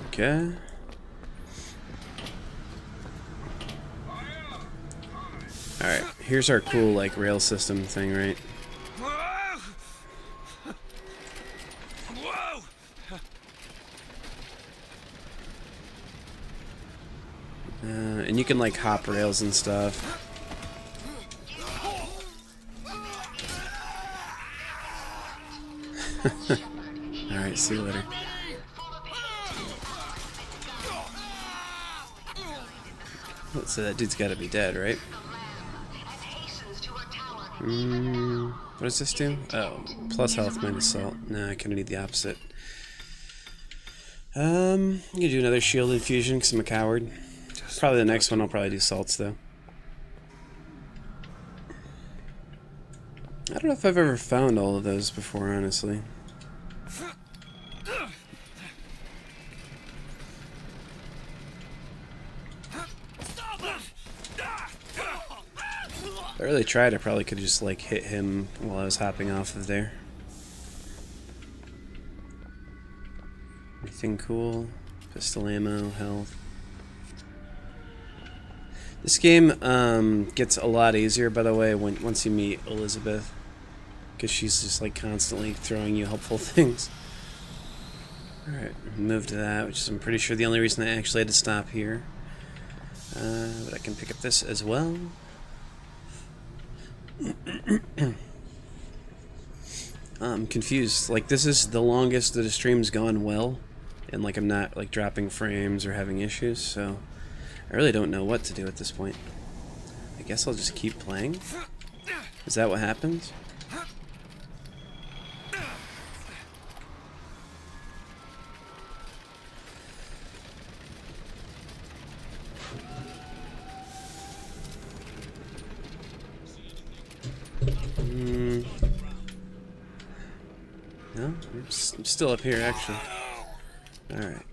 Okay. Alright, here's our cool, like, rail system thing, right? And you can, like, hop rails and stuff. Alright, see you later. So that dude's got to be dead, right? What does this do? Oh, plus health minus salt. No, I kind of need the opposite. I'm gonna do another shield infusion because I'm a coward. Probably the next one I'll probably do salts though. I don't know if I've ever found all of those before, honestly. If I really tried, I probably could just like hit him while I was hopping off of there. Anything cool? Pistol ammo, health. This game gets a lot easier, by the way, once you meet Elizabeth, because she's just like constantly throwing you helpful things. Alright, move to that, which is I'm pretty sure the only reason I actually had to stop here. But I can pick up this as well. I'm confused. Like, this is the longest that a stream's gone well, and like I'm not like dropping frames or having issues, so I really don't know what to do at this point. I guess I'll just keep playing. Is that what happens? No, I'm still up here actually. Alright.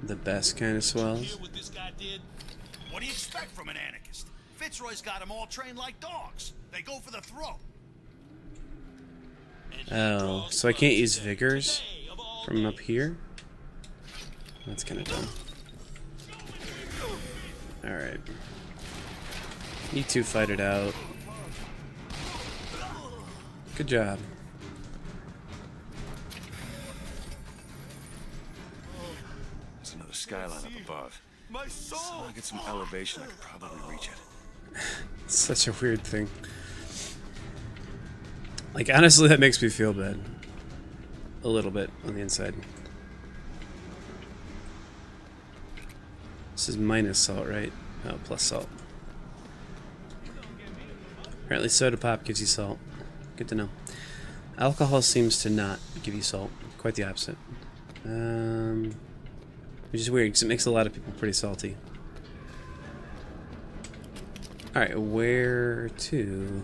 The best kind of swells. What do you expect from an anarchist? Fitzroy's got them all trained like dogs. They go for the throat. Oh, so I can't use vigors from up here? That's kind of dumb. Alright. You two fight it out. Good job. There's another skyline up above. So I'll get some elevation, I could probably reach it. It's such a weird thing. Like, honestly, that makes me feel bad. A little bit on the inside. This is minus salt, right? Oh, plus salt. Apparently soda pop gives you salt. Good to know. Alcohol seems to not give you salt. Quite the opposite. Which is weird, because it makes a lot of people pretty salty. Alright, where to?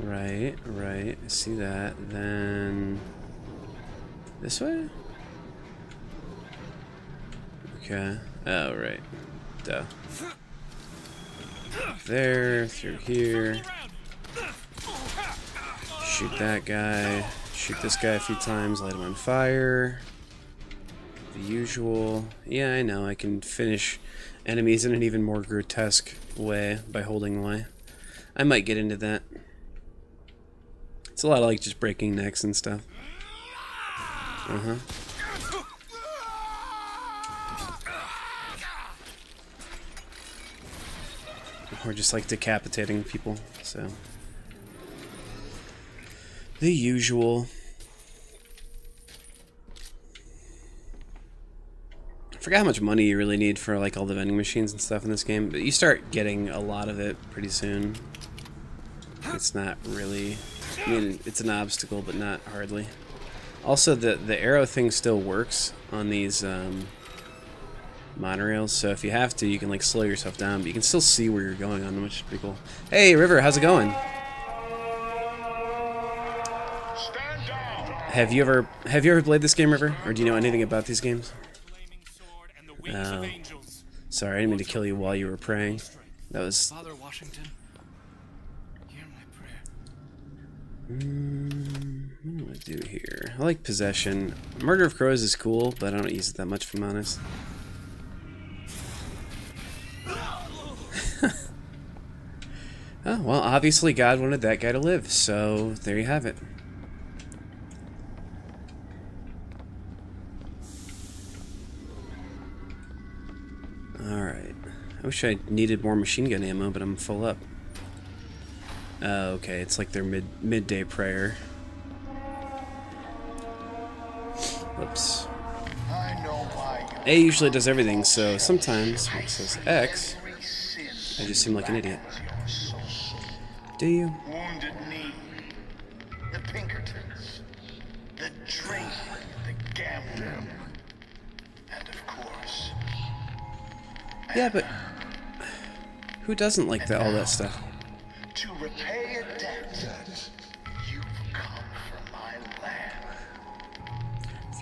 Right, I see that. Then... this way? Okay. Oh, right. Duh. There, through here. Shoot that guy. Shoot this guy a few times, light him on fire. The usual. Yeah, I know, I can finish enemies in an even more grotesque way by holding Y. I might get into that. It's a lot of like just breaking necks and stuff. Uh-huh. Or just like decapitating people, so. The usual. I forgot how much money you really need for like all the vending machines and stuff in this game, but you start getting a lot of it pretty soon. It's not really, I mean, it's an obstacle, but not hardly. Also, the arrow thing still works on these monorails, so if you have to, you can like slow yourself down, but you can still see where you're going on them, which is pretty cool. Hey, River, how's it going? Have you ever played this game, River, or do you know anything about these games? Oh, sorry, I didn't mean to kill you while you were praying. That was. Father Washington, hear my prayer. What do I do here? I like possession. Murder of Crows is cool, but I don't use it that much, if I'm honest. Oh, well, obviously God wanted that guy to live, so there you have it. Alright. I wish I needed more machine gun ammo, but I'm full up. Oh, okay, it's like their midday prayer. Whoops. I know A usually does everything, so sometimes when it says X, I just seem like an idiot. Do you? Wounded knee, the Pinkertons, the drink, the gambling, and of course... Yeah, but who doesn't like all that stuff? To repay a debt, you've come from my land.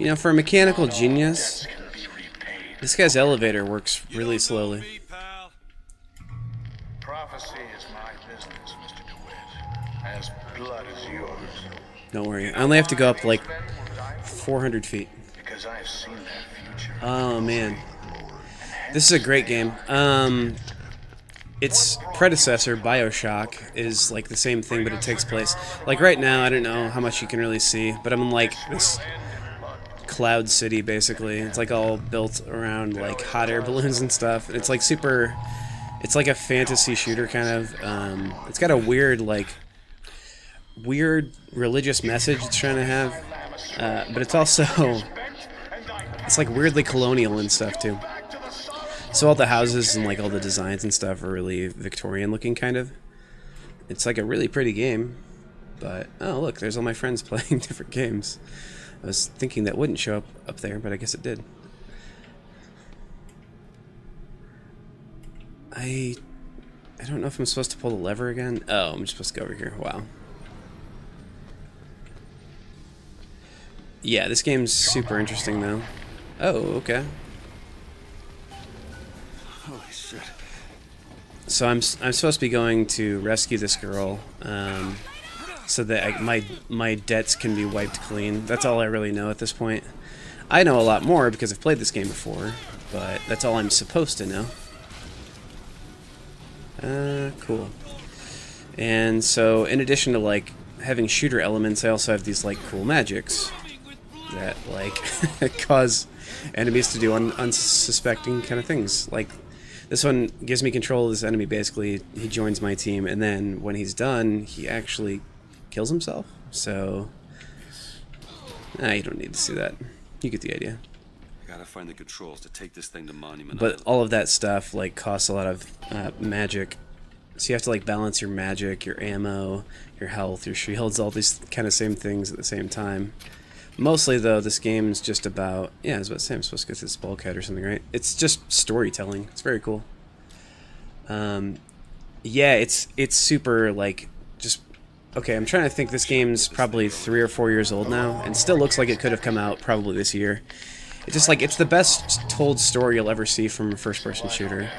You know, for a mechanical genius, this guy's elevator works really slowly. Prophecy is my business, Mr. DeWitt. As blood is yours. Don't worry, I only have to go up like 400 feet. Because I have seen that future. Oh man, this is a great game. Its predecessor, Bioshock, is like the same thing, but it takes place like right now. I don't know how much you can really see, but I'm in like this cloud city basically. It's like all built around like hot air balloons and stuff. It's like super. It's like a fantasy shooter kind of. It's got a weird religious message it's trying to have, but it's also it's like weirdly colonial and stuff too. So all the houses and like all the designs and stuff are really Victorian looking kind of. It's like a really pretty game, but oh look, there's all my friends playing different games. I was thinking that wouldn't show up there, but I guess it did. I don't know if I'm supposed to pull the lever again. Oh, I'm just supposed to go over here. Wow. Yeah, this game's super interesting though. Oh, okay. Holy shit. So I'm supposed to be going to rescue this girl, so that my debts can be wiped clean. That's all I really know at this point. I know a lot more because I've played this game before, but that's all I'm supposed to know. Cool. And so, in addition to like having shooter elements, I also have these like cool magics that like cause enemies to do unsuspecting kind of things. Like this one gives me control of this enemy. Basically, he joins my team, and then when he's done, he actually kills himself. So, you don't need to see that. You get the idea. I gotta find the controls to take this thing to Monument But Island. all of that stuff like costs a lot of magic, so you have to like balance your magic, your ammo, your health, your shields, all these kind of same things at the same time. Mostly though, this game's just about, yeah, I was about to say I'm supposed to get to this bulkhead or something, right? It's just storytelling. It's very cool. Yeah, it's super like just okay. I'm trying to think. This game's probably 3 or 4 years old now, and still looks like it could have come out probably this year. It's just like it's the best told story you'll ever see from a first-person shooter.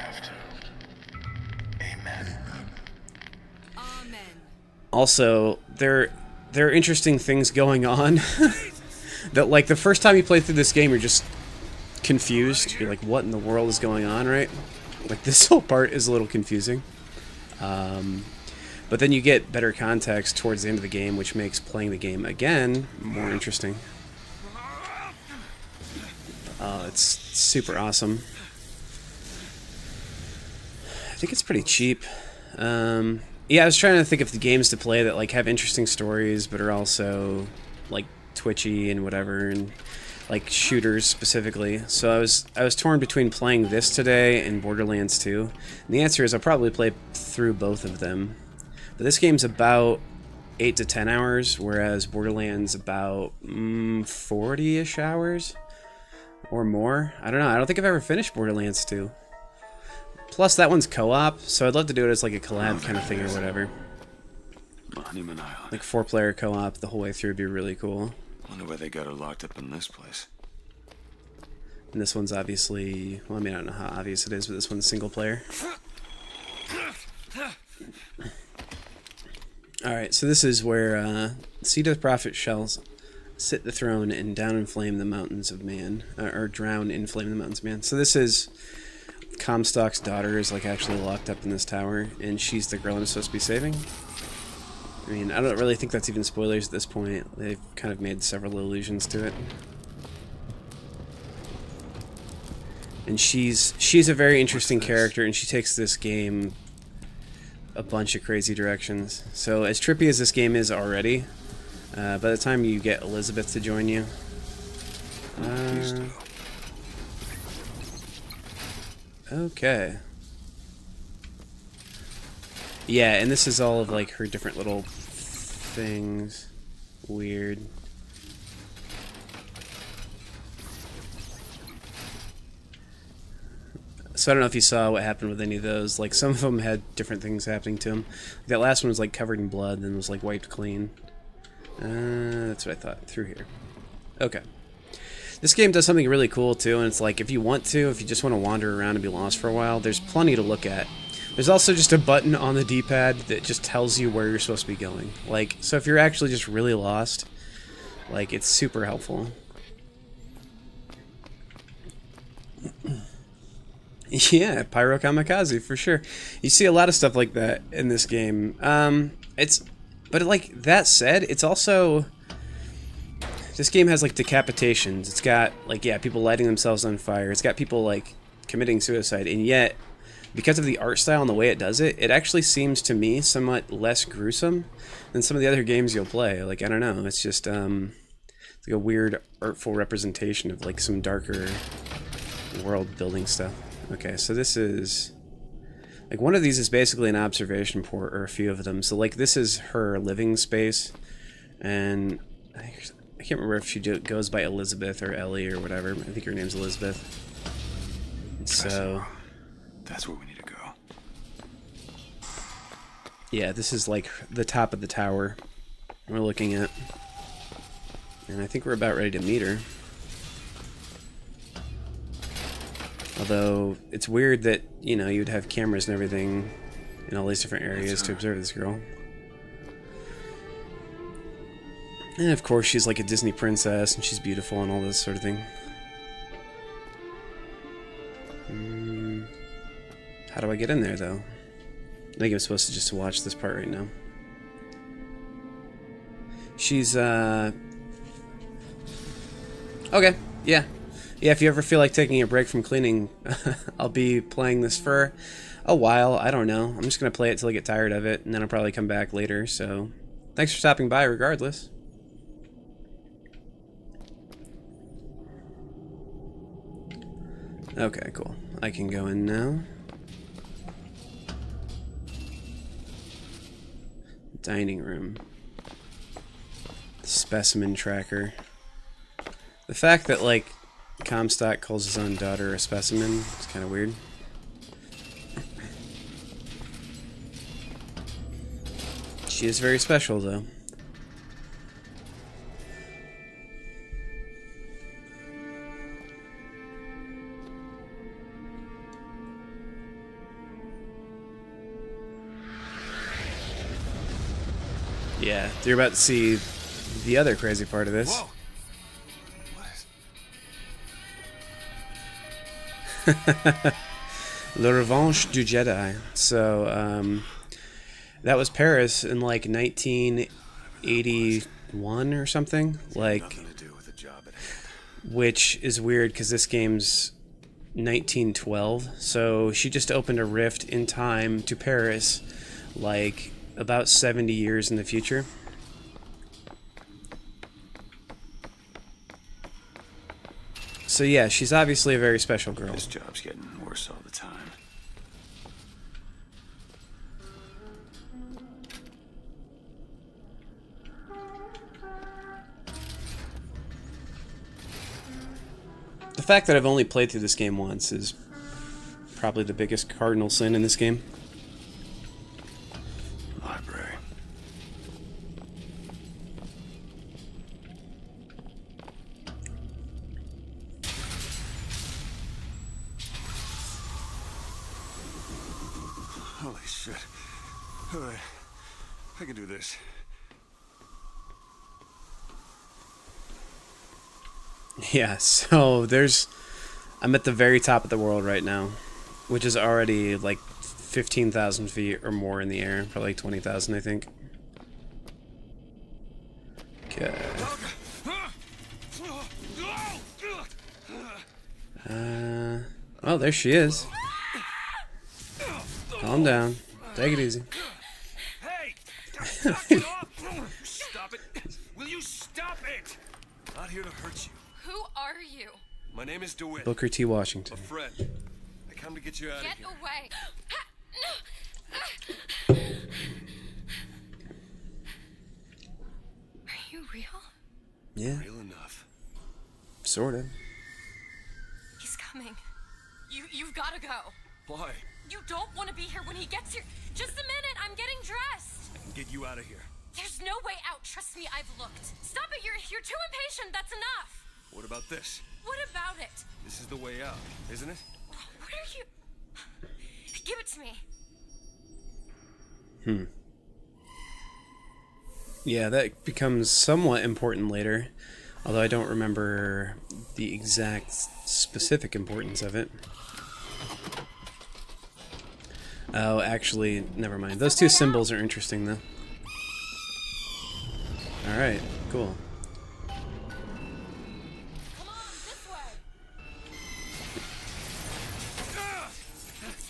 Also, there are interesting things going on that like the first time you play through this game, you're just confused. You're like, what in the world is going on, right? Like this whole part is a little confusing. But then you get better context towards the end of the game, which makes playing the game again more interesting. It's super awesome. I think it's pretty cheap. Yeah, I was trying to think of the games to play that like have interesting stories, but are also like twitchy and whatever, and like shooters specifically. So I was torn between playing this today and Borderlands 2. And the answer is I'll probably play through both of them. But this game's about 8 to 10 hours, whereas Borderlands about 40-ish hours or more. I don't know. I don't think I've ever finished Borderlands 2. Plus, that one's co-op, so I'd love to do it as like a collab kind of thing or whatever. Monument Island. Like 4-player co-op the whole way through would be really cool. Wonder why they got her locked up in this place. And this one's obviously, well, I mean, I don't know how obvious it is, but this one's single player. Alright, so this is where Seed of the Prophet shall sit the throne and down in flame the mountains of man, or drown in flame the mountains of man. So this is Comstock's daughter is like actually locked up in this tower, and she's the girl I'm supposed to be saving. I mean, I don't really think that's even spoilers at this point. They've kind of made several allusions to it. And she's a very interesting character, and she takes this game a bunch of crazy directions. So as trippy as this game is already, by the time you get Elizabeth to join you, Okay. Yeah, and this is all of like her different little things. Weird. So I don't know if you saw what happened with any of those. Like, some of them had different things happening to them. That last one was like covered in blood, then was like wiped clean. That's what I thought. Through here. Okay. This game does something really cool too, and it's like if you want to, if you just want to wander around and be lost for a while, there's plenty to look at. There's also just a button on the D-pad that just tells you where you're supposed to be going. Like, so if you're actually just really lost, like, it's super helpful. Yeah, Pyro Kamikaze, for sure. You see a lot of stuff like that in this game. But like, that said, it's also... This game has, like, decapitations. It's got, like, yeah, people lighting themselves on fire. It's got people, like, committing suicide. And yet, because of the art style and the way it does it, it actually seems to me somewhat less gruesome than some of the other games you'll play. Like, I don't know. It's just, it's like a weird, artful representation of, like, some darker world-building stuff. Okay, so this is... Like, one of these is basically an observation port, or a few of them. So, like, this is her living space. And I can't remember if she goes by Elizabeth or Ellie or whatever. I think her name's Elizabeth. So... That's where we need to go. Yeah, this is, like, the top of the tower we're looking at. And I think we're about ready to meet her. Although, it's weird that, you know, you'd have cameras and everything in all these different areas to observe this girl. And of course, she's like a Disney princess, and she's beautiful and all this sort of thing. How do I get in there, though? I think I'm supposed to just watch this part right now. She's, Okay, yeah. Yeah, if you ever feel like taking a break from cleaning, I'll be playing this for a while. I don't know. I'm just going to play it till I get tired of it, and then I'll probably come back later. So, thanks for stopping by regardless. Okay, cool. I can go in now. Dining room. Specimen tracker. The fact that, like, Comstock calls his own daughter a specimen is kind of weird. She is very special, though. Yeah, you're about to see the other crazy part of this. Whoa. La Revanche du Jedi. So, that was Paris in like 1981 or something. Like, which is weird because this game's 1912. So she just opened a rift in time to Paris, like about 70 years in the future. So yeah, she's obviously a very special girl. This job's getting worse all the time. The fact that I've only played through this game once is probably the biggest cardinal sin in this game. Library. Holy shit. Alright. I can do this. Yeah, so I'm at the very top of the world right now, which is already like 15,000 feet or more in the air, probably like 20,000, I think. Okay. Oh, there she is. Calm down. Take it easy. Hey! Stop it! Will you stop it? Not here to hurt you. Who are you? My name is DeWitt. Booker T. Washington. A friend. I Time to get you out Get of here. away. Are you real? Yeah, Real enough. sort of. He's coming. You've got to go. Why? You don't want to be here when he gets here. Just a minute, I'm getting dressed. I can get you out of here. There's no way out. Trust me, I've looked. Stop it, you're too impatient. That's enough. What about this? What about it? This is the way out, isn't it? What are you... Give it to me. Yeah, that becomes somewhat important later, although I don't remember the exact specific importance of it. Oh, actually, never mind. Those two symbols are interesting, though. Alright, cool. Come on, this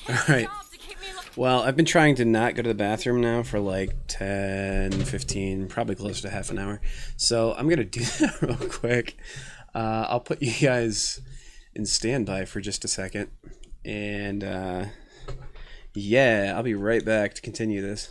way. Alright. Well, I've been trying to not go to the bathroom now for like 10, 15, probably close to half an hour. So I'm going to do that real quick. I'll put you guys in standby for just a second. And yeah, I'll be right back to continue this.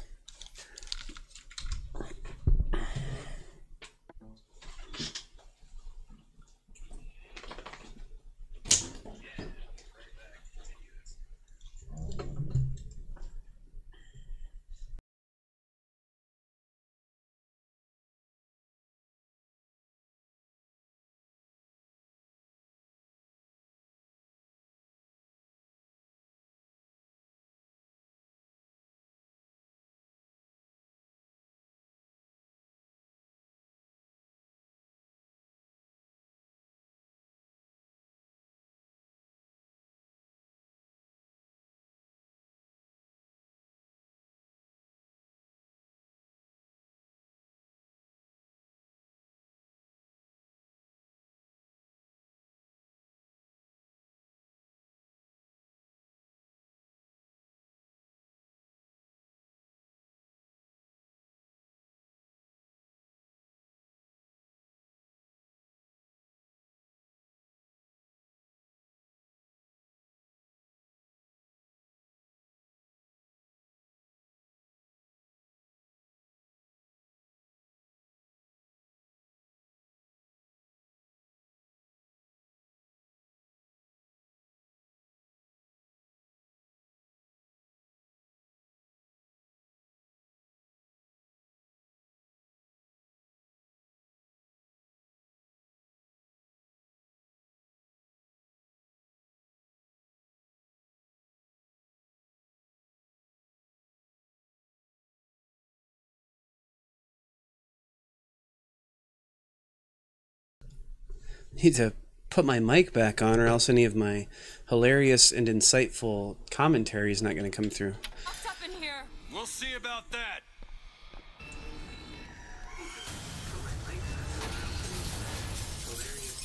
Need to put my mic back on, or else any of my hilarious and insightful commentary is not going to come through. What's up in here? We'll see about that.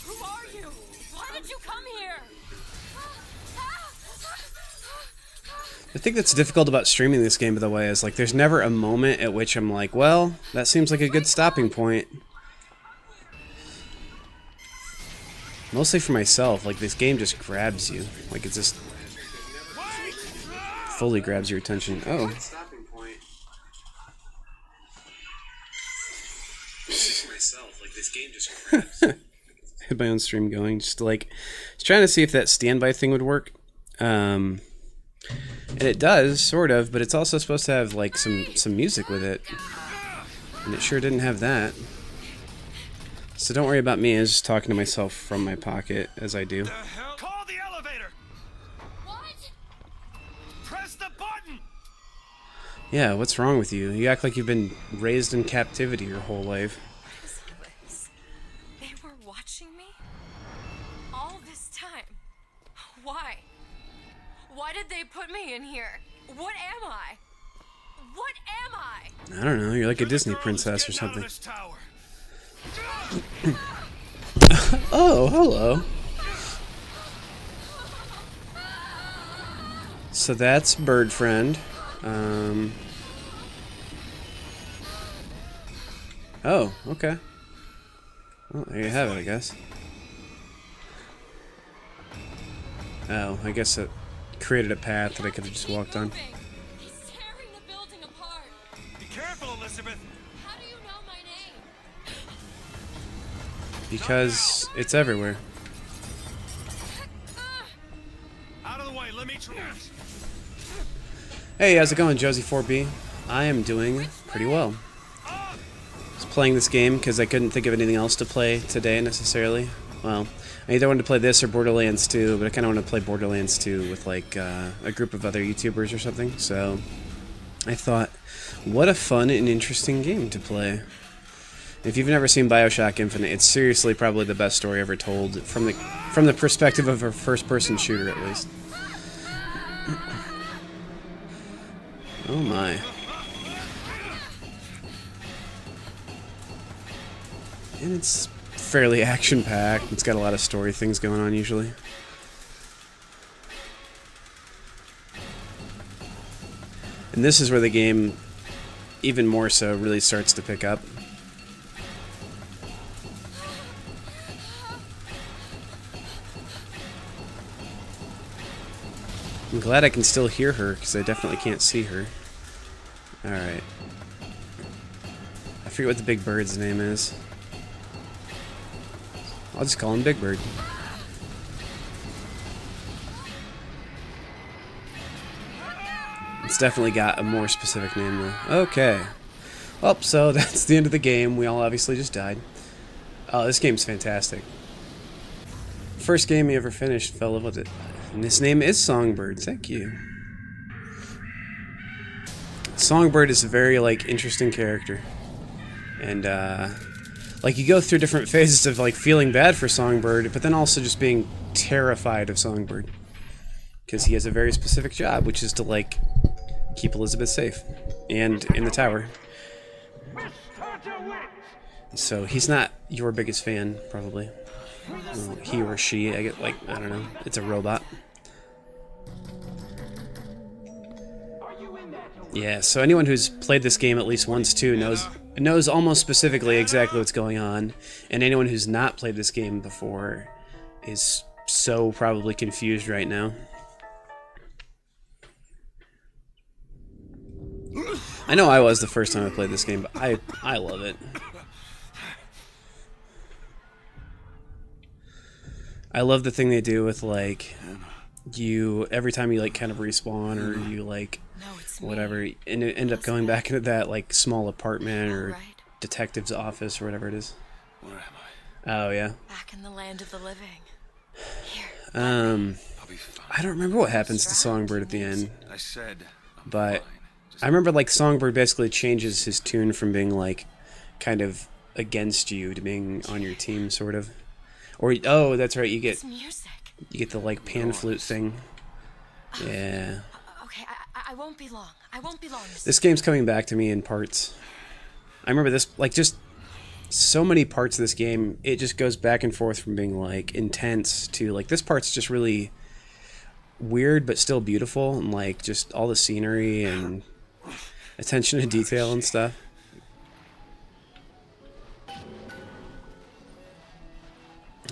Who are you? Why did you come here? I think that's difficult about streaming this game, by the way, is like there's never a moment at which I'm like, well, that seems like a good stopping point. Mostly for myself, like this game just grabs you. Like it just fully grabs your attention. Oh. Had my own stream going, just like just trying to see if that standby thing would work. And it does, sort of, but it's also supposed to have like some music with it. And it sure didn't have that. So don't worry about me, I was just talking to myself from my pocket, as I do. Call the elevator. What? Press the button. Yeah, what's wrong with you? You act like you've been raised in captivity your whole life. They were watching me? All this time? Why? Why did they put me in here? What am I? What am I? I don't know, you're like a Disney princess or something. Oh, hello. So that's Bird Friend. Oh, okay. Well, there you have it, I guess. Oh, I guess it created a path that I could have just walked on. He's tearing the building apart. Be careful, Elizabeth. How do you know my name? Because it's everywhere. Out of the way, let me try. Hey, how's it going, Josie4B? I am doing pretty well. I was playing this game because I couldn't think of anything else to play today necessarily. Well, I either wanted to play this or Borderlands 2, but I kind of want to play Borderlands 2 with like a group of other YouTubers or something. So I thought, what a fun and interesting game to play. If you've never seen Bioshock Infinite, it's seriously probably the best story ever told from the perspective of a first-person shooter, at least. Oh my. And it's fairly action-packed. It's got a lot of story things going on usually. And this is where the game, even more so, really starts to pick up. I'm glad I can still hear her, because I definitely can't see her. Alright. I forget what the big bird's name is. I'll just call him Big Bird. It's definitely got a more specific name, though. Okay. Well, so that's the end of the game. We all obviously just died. Oh, this game's fantastic. First game you ever finished, fell in love with it. And his name is Songbird. Thank you. Songbird is a very, like, interesting character. And, like, you go through different phases of, like, feeling bad for Songbird, but then also just being terrified of Songbird. Because he has a very specific job, which is to, like, keep Elizabeth safe. And in the tower. So he's not your biggest fan, probably. Well, he or she, I get, like, I don't know. It's a robot. Yeah, so anyone who's played this game at least once too knows almost specifically exactly what's going on, and anyone who's not played this game before is so probably confused right now. I know I was the first time I played this game, but I love it. I love the thing they do with, like, you, every time you, like, kind of respawn, or you, like, whatever, and it end up going back into that, like, small apartment, or detective's office, or whatever it is. Where am I? Oh, yeah. Back in the land of the living. Here. I don't remember what happens to Songbird at the end. I said, but I remember, like, Songbird basically changes his tune from being, like, kind of against you to being on your team, sort of. Or, oh, that's right, you get the, like, pan flute thing. Yeah. Okay, I won't be long. I won't be long. This game's coming back to me in parts. I remember this, like, just so many parts of this game, it just goes back and forth from being, like, intense to, like, this part's just really weird but still beautiful, and, like, just all the scenery and attention to detail and stuff.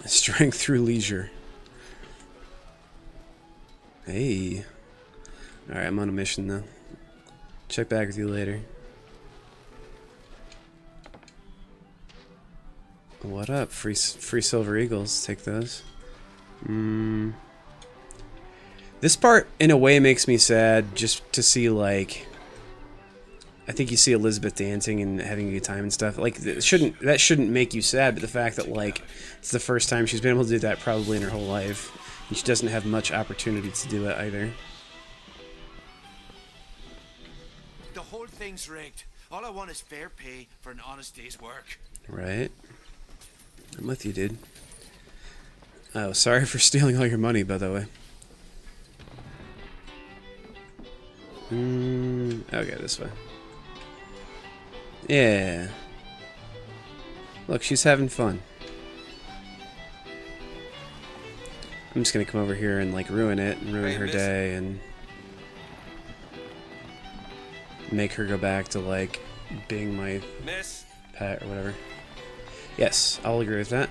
Strength through leisure. Hey. Alright, I'm on a mission though. Check back with you later. What up? Free Silver Eagles. Take those. This part, in a way, makes me sad just to see, like, I think you see Elizabeth dancing and having a good time and stuff. Like, that shouldn't make you sad, but the fact that, like, it's the first time she's been able to do that probably in her whole life, and she doesn't have much opportunity to do it either. The whole thing's rigged. All I want is fair pay for an honest day's work. Right? I'm with you, dude. Oh, sorry for stealing all your money, by the way. Okay, this way. Yeah. Look, she's having fun. I'm just gonna come over here and, like, ruin it and ruin her day and make her go back to, like, being my pet or whatever. Yes, I'll agree with that.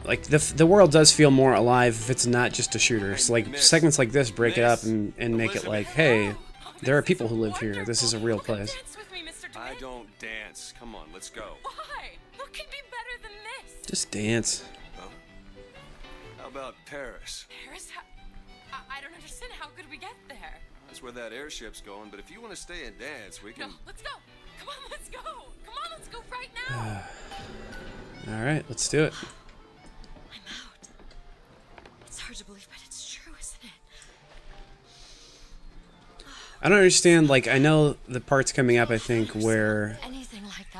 like the world does feel more alive if it's not just a shooter. So like segments like this break it up and make it like, hey, there are people who live here. This is a real place. I don't dance. Come on, let's go. Why? What could be better than this? Just dance. Huh? How about Paris? Paris? I don't understand. How could we get there? That's where that airship's going, but if you want to stay and dance, we can... No, let's go. Come on, let's go. Come on, let's go right now. Alright, let's do it. I'm out. It's hard to believe, but it's true, isn't it? I don't understand, like, I know the part's coming up, I think, where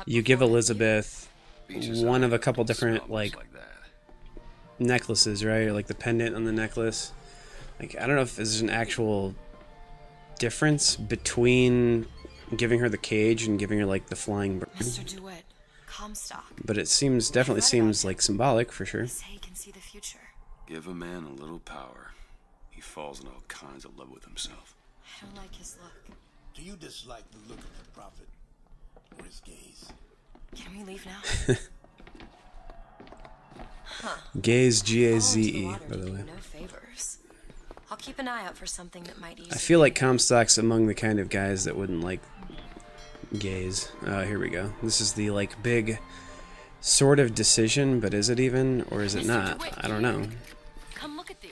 you give Elizabeth one of a couple different, like, necklaces, right? Or, like, the pendant on the necklace. Like, I don't know if there's an actual difference between giving her the cage and giving her, like, the flying bird. Mr. DeWitt, Comstock. But it definitely seems, like, symbolic, for sure. He can see the future. Give a man a little power. He falls in all kinds of love with himself. I don't like his look. Do you dislike the look of the prophet or his gaze? Can we leave now? Gaze, G-A-Z-E, by the way. No favors. I'll keep an eye out for something that might ease. I feel like Comstock's among the kind of guys that wouldn't like gaze. Here we go. This is the like big sort of decision, but is it even, or is it not? I don't know. Come look at these.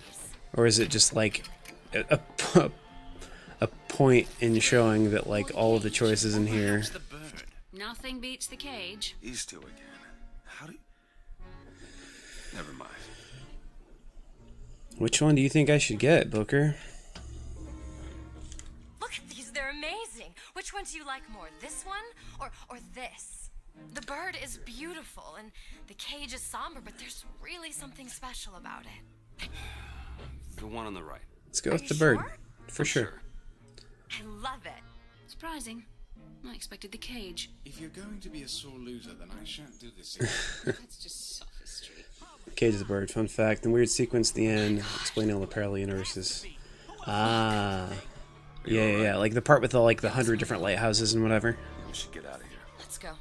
Or is it just like a point in showing that like all of the choices in here? Nothing beats the cage. These two again. How do you... Never mind. Which one do you think I should get, Booker? Look at these, they're amazing. Which one do you like more, this one or this? The bird is beautiful and the cage is somber, but there's really something special about it. The one on the right. Let's go with the bird, for sure. I love it. Surprising. I expected the cage. If you're going to be a sore loser, then I shan't do this again. That's just sophistry. Cage the bird. Fun fact: the weird sequence at the end explaining all the parallel universes. Ah, yeah. Like the part with the 100 different lighthouses and whatever. We should get out of here. Let's go.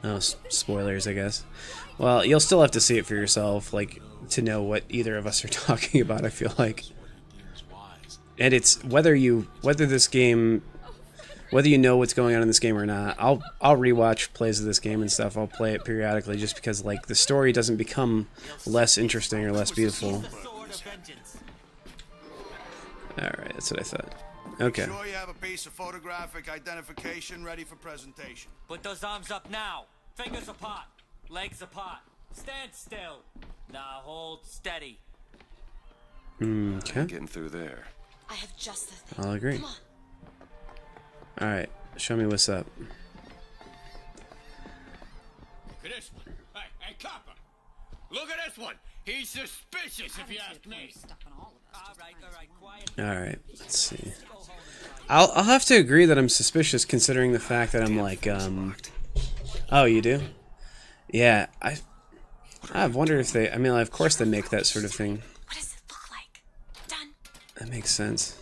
Oh, spoilers, I guess. Well, you'll still have to see it for yourself, like to know what either of us are talking about. I feel like, and it's whether this game. Whether you know what's going on in this game or not, I'll rewatch plays of this game and stuff. I'll play it periodically just because like the story doesn't become less interesting or less beautiful. Alright, that's what I thought. Okay. Sure you have a piece of photographic identification ready for presentation. Put those arms up now. Fingers apart. Legs apart. Stand still. Now hold steady. Okay. Getting through there. I have just the thing. I'll agree. Come on. Alright, show me what's up. Look at this one. Hey, Copper. Look at this one. He's suspicious if you ask me. Alright, quiet. Alright, let's see. I'll have to agree that I'm suspicious considering the fact that I'm like, Oh, you do? Yeah, I've wondered if they, I mean, of course they make that sort of thing. What does it look like? Done. That makes sense.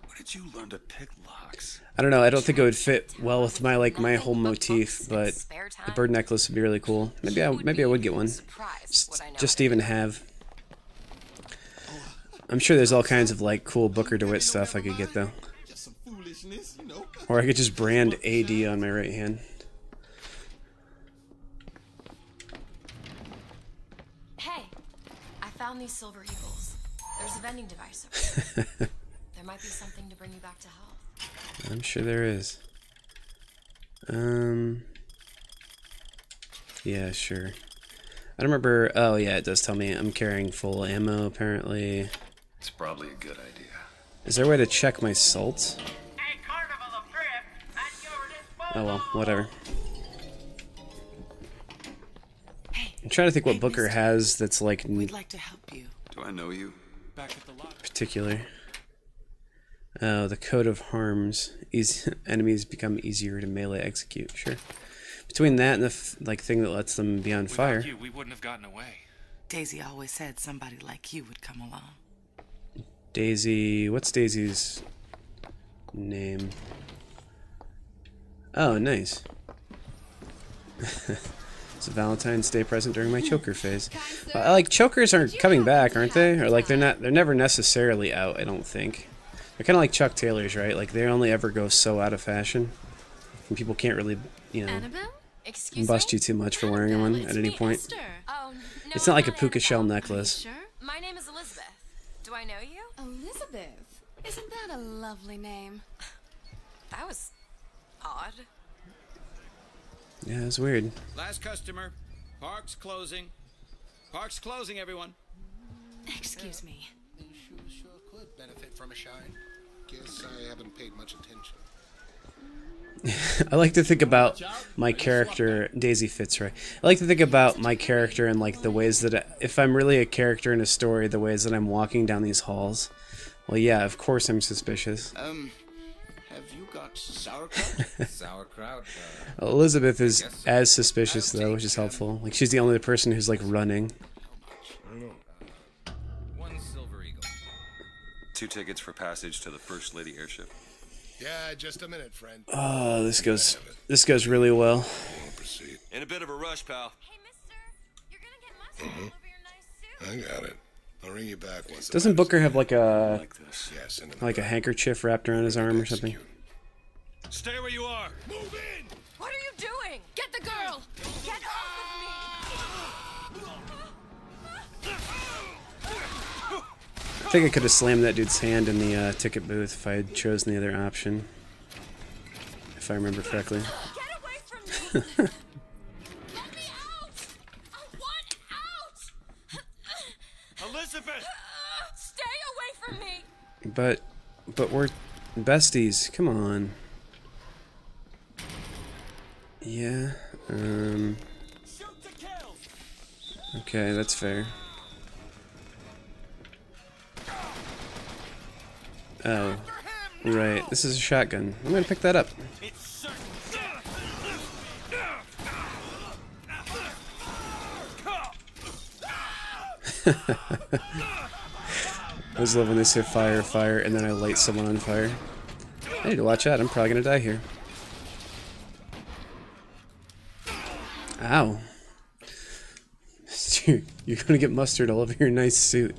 Where did you learn to pick locks? I don't know, I don't think it would fit well with my whole motif, but the bird necklace would be really cool. Maybe I would get one. Just to even have. I'm sure there's all kinds of like cool Booker DeWitt stuff I could get though. Or I could just brand AD on my right hand. Hey, I found these silver eagles. There's a vending device over there. There might be something to bring you back to health. I'm sure there is. Yeah, sure. I don't remember. Oh, yeah, it does tell me I'm carrying full ammo, apparently. It's probably a good idea. Is there a way to check my salts? Oh, well, whatever. I'm trying to think what Booker has that's like We'd like to help you. Do I know you? Back at the lot. particular. Oh, the coat of harms. Enemies become easier to melee execute. Sure. Between that and the thing that lets them be on fire. Without you, we wouldn't have gotten away. Daisy always said somebody like you would come along. Daisy, what's Daisy's name? Oh, nice. It's a Valentine's Day present during my choker phase. Like, chokers aren't coming back, aren't they? Or like they're never necessarily out, I don't think. They're kind of like Chuck Taylors, right? Like they only ever go so out of fashion. And people can't really, you know, bust you too much for wearing one at any point. Oh, no, It's not like a I'm puka shell Annabelle. necklace. Sure? My name is Elizabeth. Do I know you? Elizabeth? Isn't that a lovely name? That was odd. Yeah, it's weird. Last customer. Park's closing. Park's closing, everyone. Excuse me. These shoes sure could benefit from a shine. Guess I haven't paid much attention. I like to think about my character, Daisy Fitzroy. I like to think about my character and like the ways that, if I'm really a character in a story, the ways that I'm walking down these halls. Well, yeah, of course I'm suspicious. Have you got sauerkraut? Sauerkraut. Elizabeth is as suspicious though, which is helpful. Like she's the only person who's like running. One Silver Eagle. 2 tickets for passage to the First Lady airship. Yeah, just a minute, friend. Oh, this goes really well. In a bit of a rush, pal. I got it. I'll ring you back once. Doesn't Booker have like a Yes, like a handkerchief wrapped around his arm or something? Stay where you are. Move in. What are you doing? Get the girl! Get off of me! I think I could have slammed that dude's hand in the ticket booth if I had chosen the other option. If I remember correctly. Get away from me! Let me out! I want out! Elizabeth! Stay away from me! But we're besties. Come on. Yeah. Okay, that's fair. Oh, right. This is a shotgun. I'm gonna pick that up. I always love when they say fire, fire, and then I light someone on fire. I need to watch out. I'm probably gonna die here. Ow. You're gonna get mustard all over your nice suit.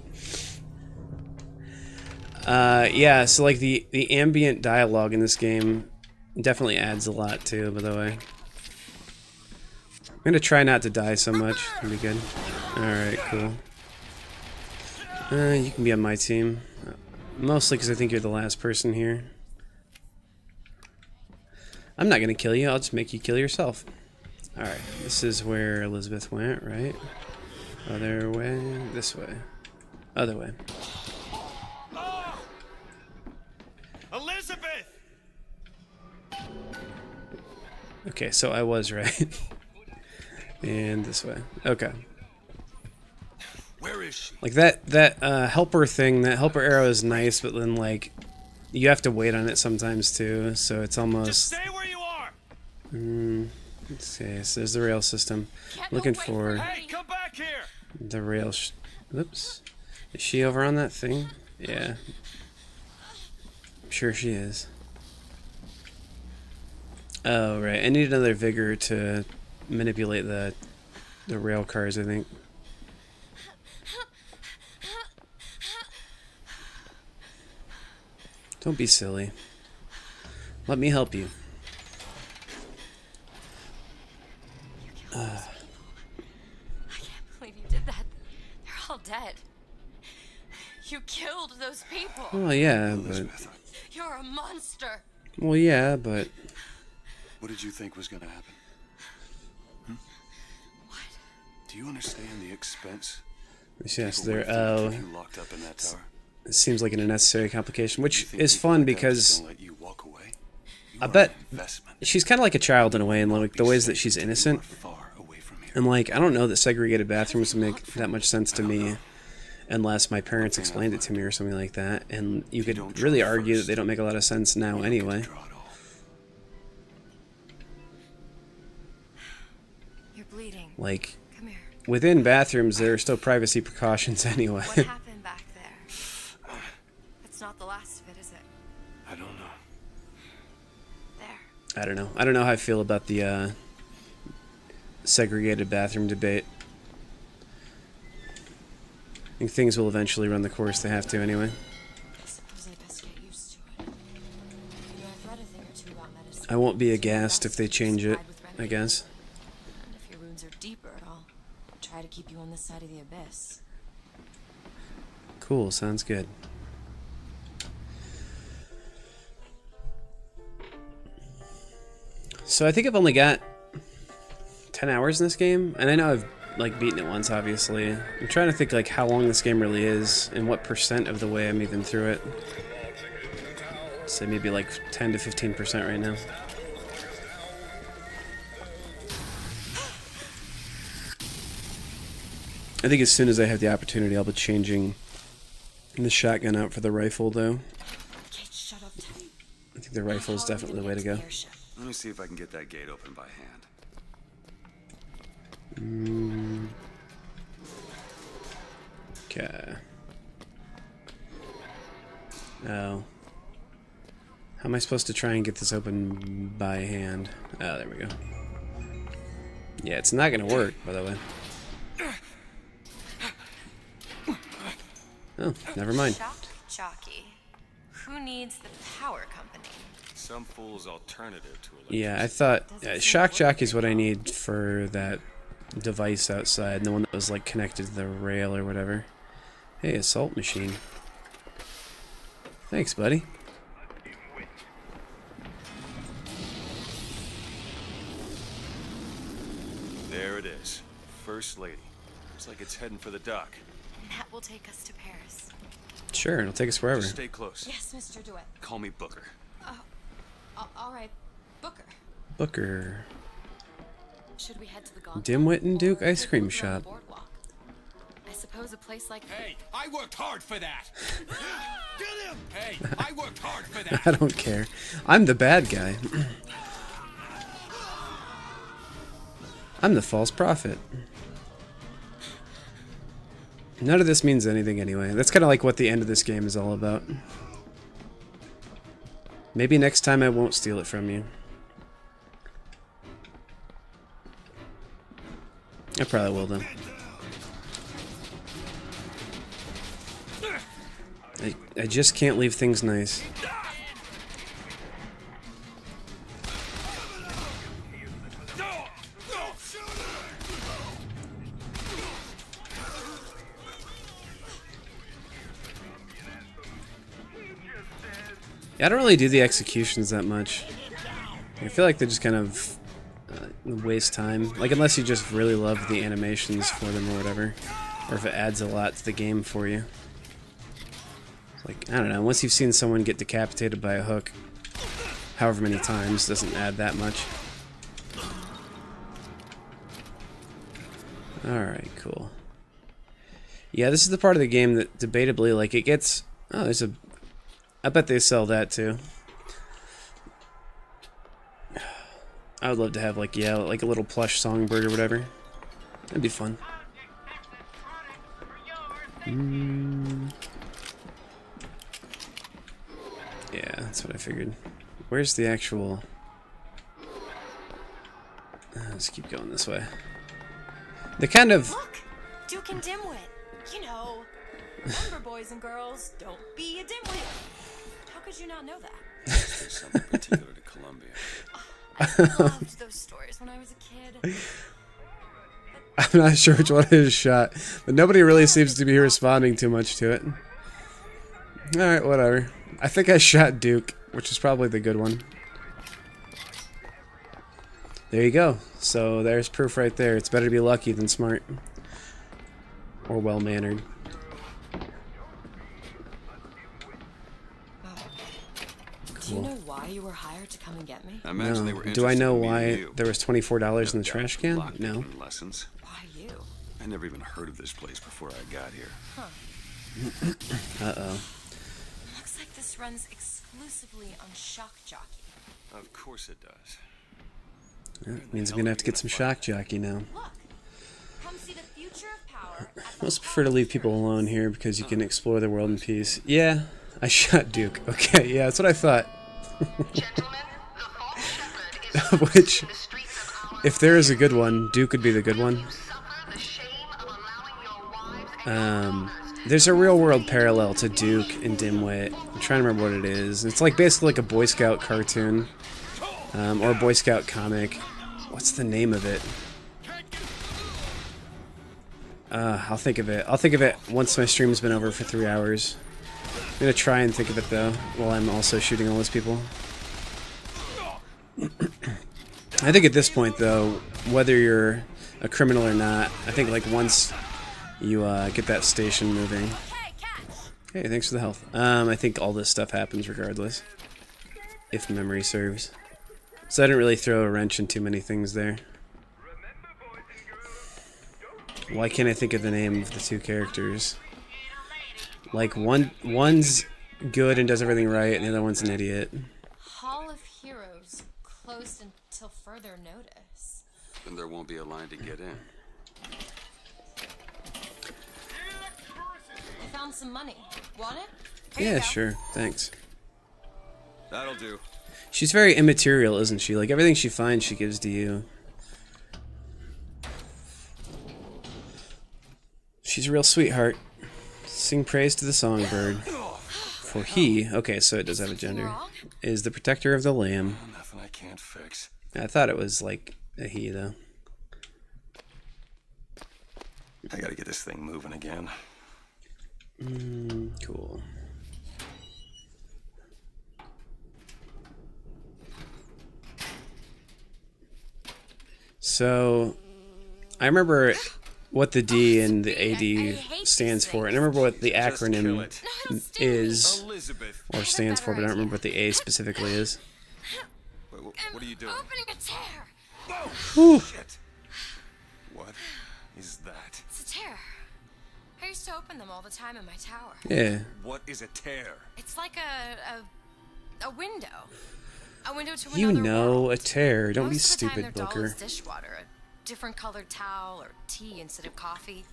Yeah, so like the ambient dialogue in this game definitely adds a lot too, by the way. I'm gonna try not to die so much. It'll be good. Alright, cool. You can be on my team. Mostly because I think you're the last person here. I'm not gonna kill you, I'll just make you kill yourself. Alright, this is where Elizabeth went, right? Other way, this way. Other way. Elizabeth! Okay, so I was right. And this way. Okay. Where is she? Like that helper thing, that helper arrow is nice, but then like you have to wait on it sometimes too, so it's almost. Just stay where you are. Let's see. So there's the rail system. Looking for Hey, come back here. the rail. Oops. Is she over on that thing? Yeah. I'm sure she is. Oh right. I need another vigor to manipulate the rail cars, I think. Don't be silly. Let me help you. I can't believe you did that. They're all dead. You killed those people. Well, yeah, but... You're a monster. Well, yeah, but... What did you think was gonna happen? What? Do you understand the expense? Yes, People there... went through Oh... to keep you locked up in that tower? It seems like an unnecessary complication, which is people fun like that because... just gonna let you walk away? You I are bet... an investment. She's kind of like a child in a way, in like the ways that she's innocent. And like, I don't know that segregated bathrooms would make that much sense to me unless my parents explained it to me or something like that. And you could really argue that they don't make a lot of sense now anyway. You're bleeding. Like, Come here. within bathrooms, there are still privacy precautions anyway. What happened back there? It's not the last of it, is it? I don't know. There. I don't know. I don't know how I feel about the segregated bathroom debate. I think things will eventually run the course they have to anyway. I suppose I best get used to it. You know, I've read a thing or two about medicine. I won't be aghast if they change it, I guess. And if your wounds are deeper, I'll try to keep you on this side of the abyss. Cool, sounds good. So I think I've only got 10 hours in this game, and I know I've like beaten it once, obviously. I'm trying to think like how long this game really is and what percent of the way I'm even through it. Say maybe like 10 to 15% right now. I think as soon as I have the opportunity, I'll be changing the shotgun out for the rifle, though. I think the rifle is definitely the way to go. Let me see if I can get that gate open by hand. Okay. Oh. How am I supposed to try and get this open by hand? Oh, there we go. Yeah, it's not gonna work, by the way. Oh, never mind. Shock jockey. Who needs the power company? Some fool's alternative to electricity. Yeah, I thought shock jockey is what I need for that device outside, the one that was like connected to the rail or whatever. Hey, assault machine. Thanks, buddy. There it is. First Lady. Looks like it's heading for the dock. That will take us to Paris. Sure, it'll take us wherever. Just stay close. Yes, Mr. DeWitt. Call me Booker. All right, Booker. Booker. Should we head to the golf? Dimwit and Duke ice cream shop. I suppose a place like. Hey, I worked hard for that. Get him! Hey, I worked hard for that. I don't care. I'm the bad guy. I'm the false prophet. None of this means anything anyway. That's kind of like what the end of this game is all about. Maybe next time I won't steal it from you. I probably will, though. I just can't leave things nice. Yeah, I don't really do the executions that much. I feel like they just kind of waste time. Like, unless you just really love the animations for them or whatever. Or if it adds a lot to the game for you. Like, I don't know, once you've seen someone get decapitated by a hook however many times, doesn't add that much. Alright, cool. Yeah, this is the part of the game that debatably, like, it gets... Oh, there's a... I bet they sell that, too. I would love to have, like, yeah, like a little plush songbird or whatever. That'd be fun. Yeah, that's what I figured. Where's the actual... let's keep going this way. The kind of... Look! Duke and Dimwit. You know, remember, boys and girls, don't be a dimwit. How could you not know that? There's something particular to Columbia. I loved those stories when I was a kid. I'm not sure which one is shot, but nobody really seems to be responding too much to it. Alright, whatever. I think I shot Duke, which is probably the good one. There you go. So there's proof right there. It's better to be lucky than smart. Or well-mannered. Do you know why you were hired to come and get me? I imagine they were Do I know interested in why meeting you. there was $24 in the trash can? No. Lockpicking lessons. Why you? I never even heard of this place before I got here. Huh. Uh-oh. Looks like this runs exclusively on Shock Jockey. Of course it does. That means I'm gonna have to get some shock jockey now. Look, come see the future of power. I most prefer to leave people alone here because you can explore the world in peace. Yeah, I shot Duke. Okay, yeah, that's what I thought. Gentlemen, the false shepherd is Which, If there is a good one, Duke would be the good one. There's a real world parallel to Duke and Dimwit. I'm trying to remember what it is. It's like basically like a Boy Scout cartoon. Or a Boy Scout comic. What's the name of it? I'll think of it. I'll think of it once my stream's been over for 3 hours. I'm gonna try and think of it though, while I'm also shooting all those people. I think at this point though, whether you're a criminal or not, I think like once you get that station moving. Hey, thanks for the health. I think all this stuff happens regardless, if memory serves. So I didn't really throw a wrench in too many things there. Why can't I think of the name of the two characters? Like one's good and does everything right, and the other one's an idiot. Hall of Heroes closed until further notice. Then there won't be a line to get in. I found some money. Want it? Here Yeah, you go. sure. Thanks. That'll do. She's very immaterial, isn't she? Like everything she finds, she gives to you. She's a real sweetheart. Sing praise to the songbird. For he, okay, so it does have a gender, is the protector of the lamb. Nothing I can't fix. I thought it was like a he, though. I gotta get this thing moving again. Cool. So, I remember what the D and the AD stands for, and I remember what the acronym is, or stands for, but I don't remember what the A specifically is. Wait, what are you doing? Opening a tear. Whew. Shit. What is that? It's a tear. I used to open them all the time in my tower. Yeah. What is a tear? It's like a window. A window to You another know world. a tear. Don't be Most of the time stupid, their doll Booker. is dishwater, a different colored towel or tea instead of coffee.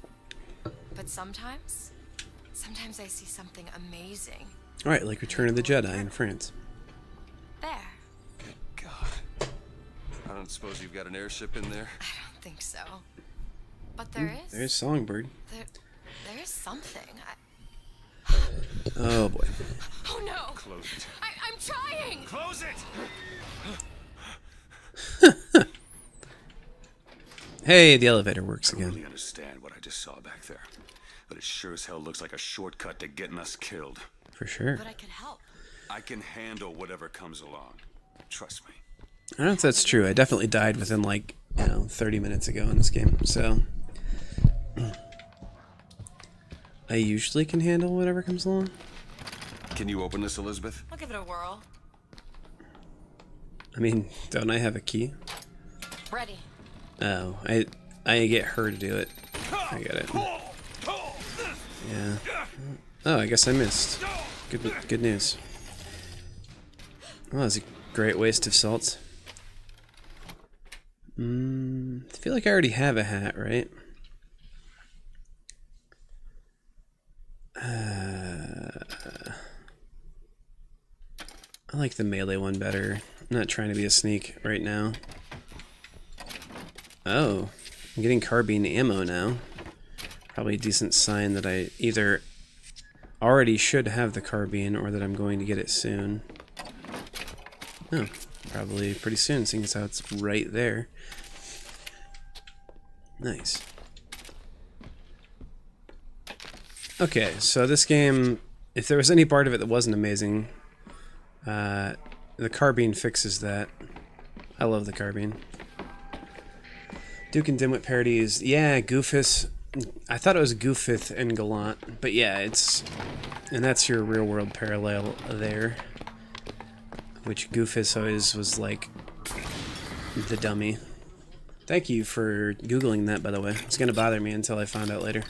But sometimes I see something amazing. Alright, like Return of the Jedi in France. There. Good God. I don't suppose you've got an airship in there? I don't think so. But there is. There's Songbird. There is something. Oh boy. Oh no! Close it. I'm trying! Close it! Hey, the elevator works I don't again. really understand what I just saw back there, but it sure as hell looks like a shortcut to getting us killed. For sure. But I could help. I can handle whatever comes along. Trust me. I don't know if that's true. I definitely died within like, 30 minutes ago in this game, so I usually can handle whatever comes along. Can you open this, Elizabeth? I'll give it a whirl. I mean, don't I have a key? Ready. Oh, I get her to do it. I get it. Yeah. Oh, I guess I missed. Good news. Well, that was a great waste of salt. I feel like I already have a hat, right? I like the melee one better. I'm not trying to be a sneak right now. Oh, I'm getting carbine ammo now. Probably a decent sign that I either already should have the carbine or that I'm going to get it soon. Oh, probably pretty soon, seeing as how it's right there. Nice. Okay, so this game, if there was any part of it that wasn't amazing, the carbine fixes that. I love the carbine. Duke and Dimwit parodies. Yeah, Goofus. I thought it was Goofith and Gallant, but yeah, it's... And that's your real-world parallel there. Which Goofus always was like the dummy. Thank you for Googling that, by the way. It's gonna bother me until I found out later.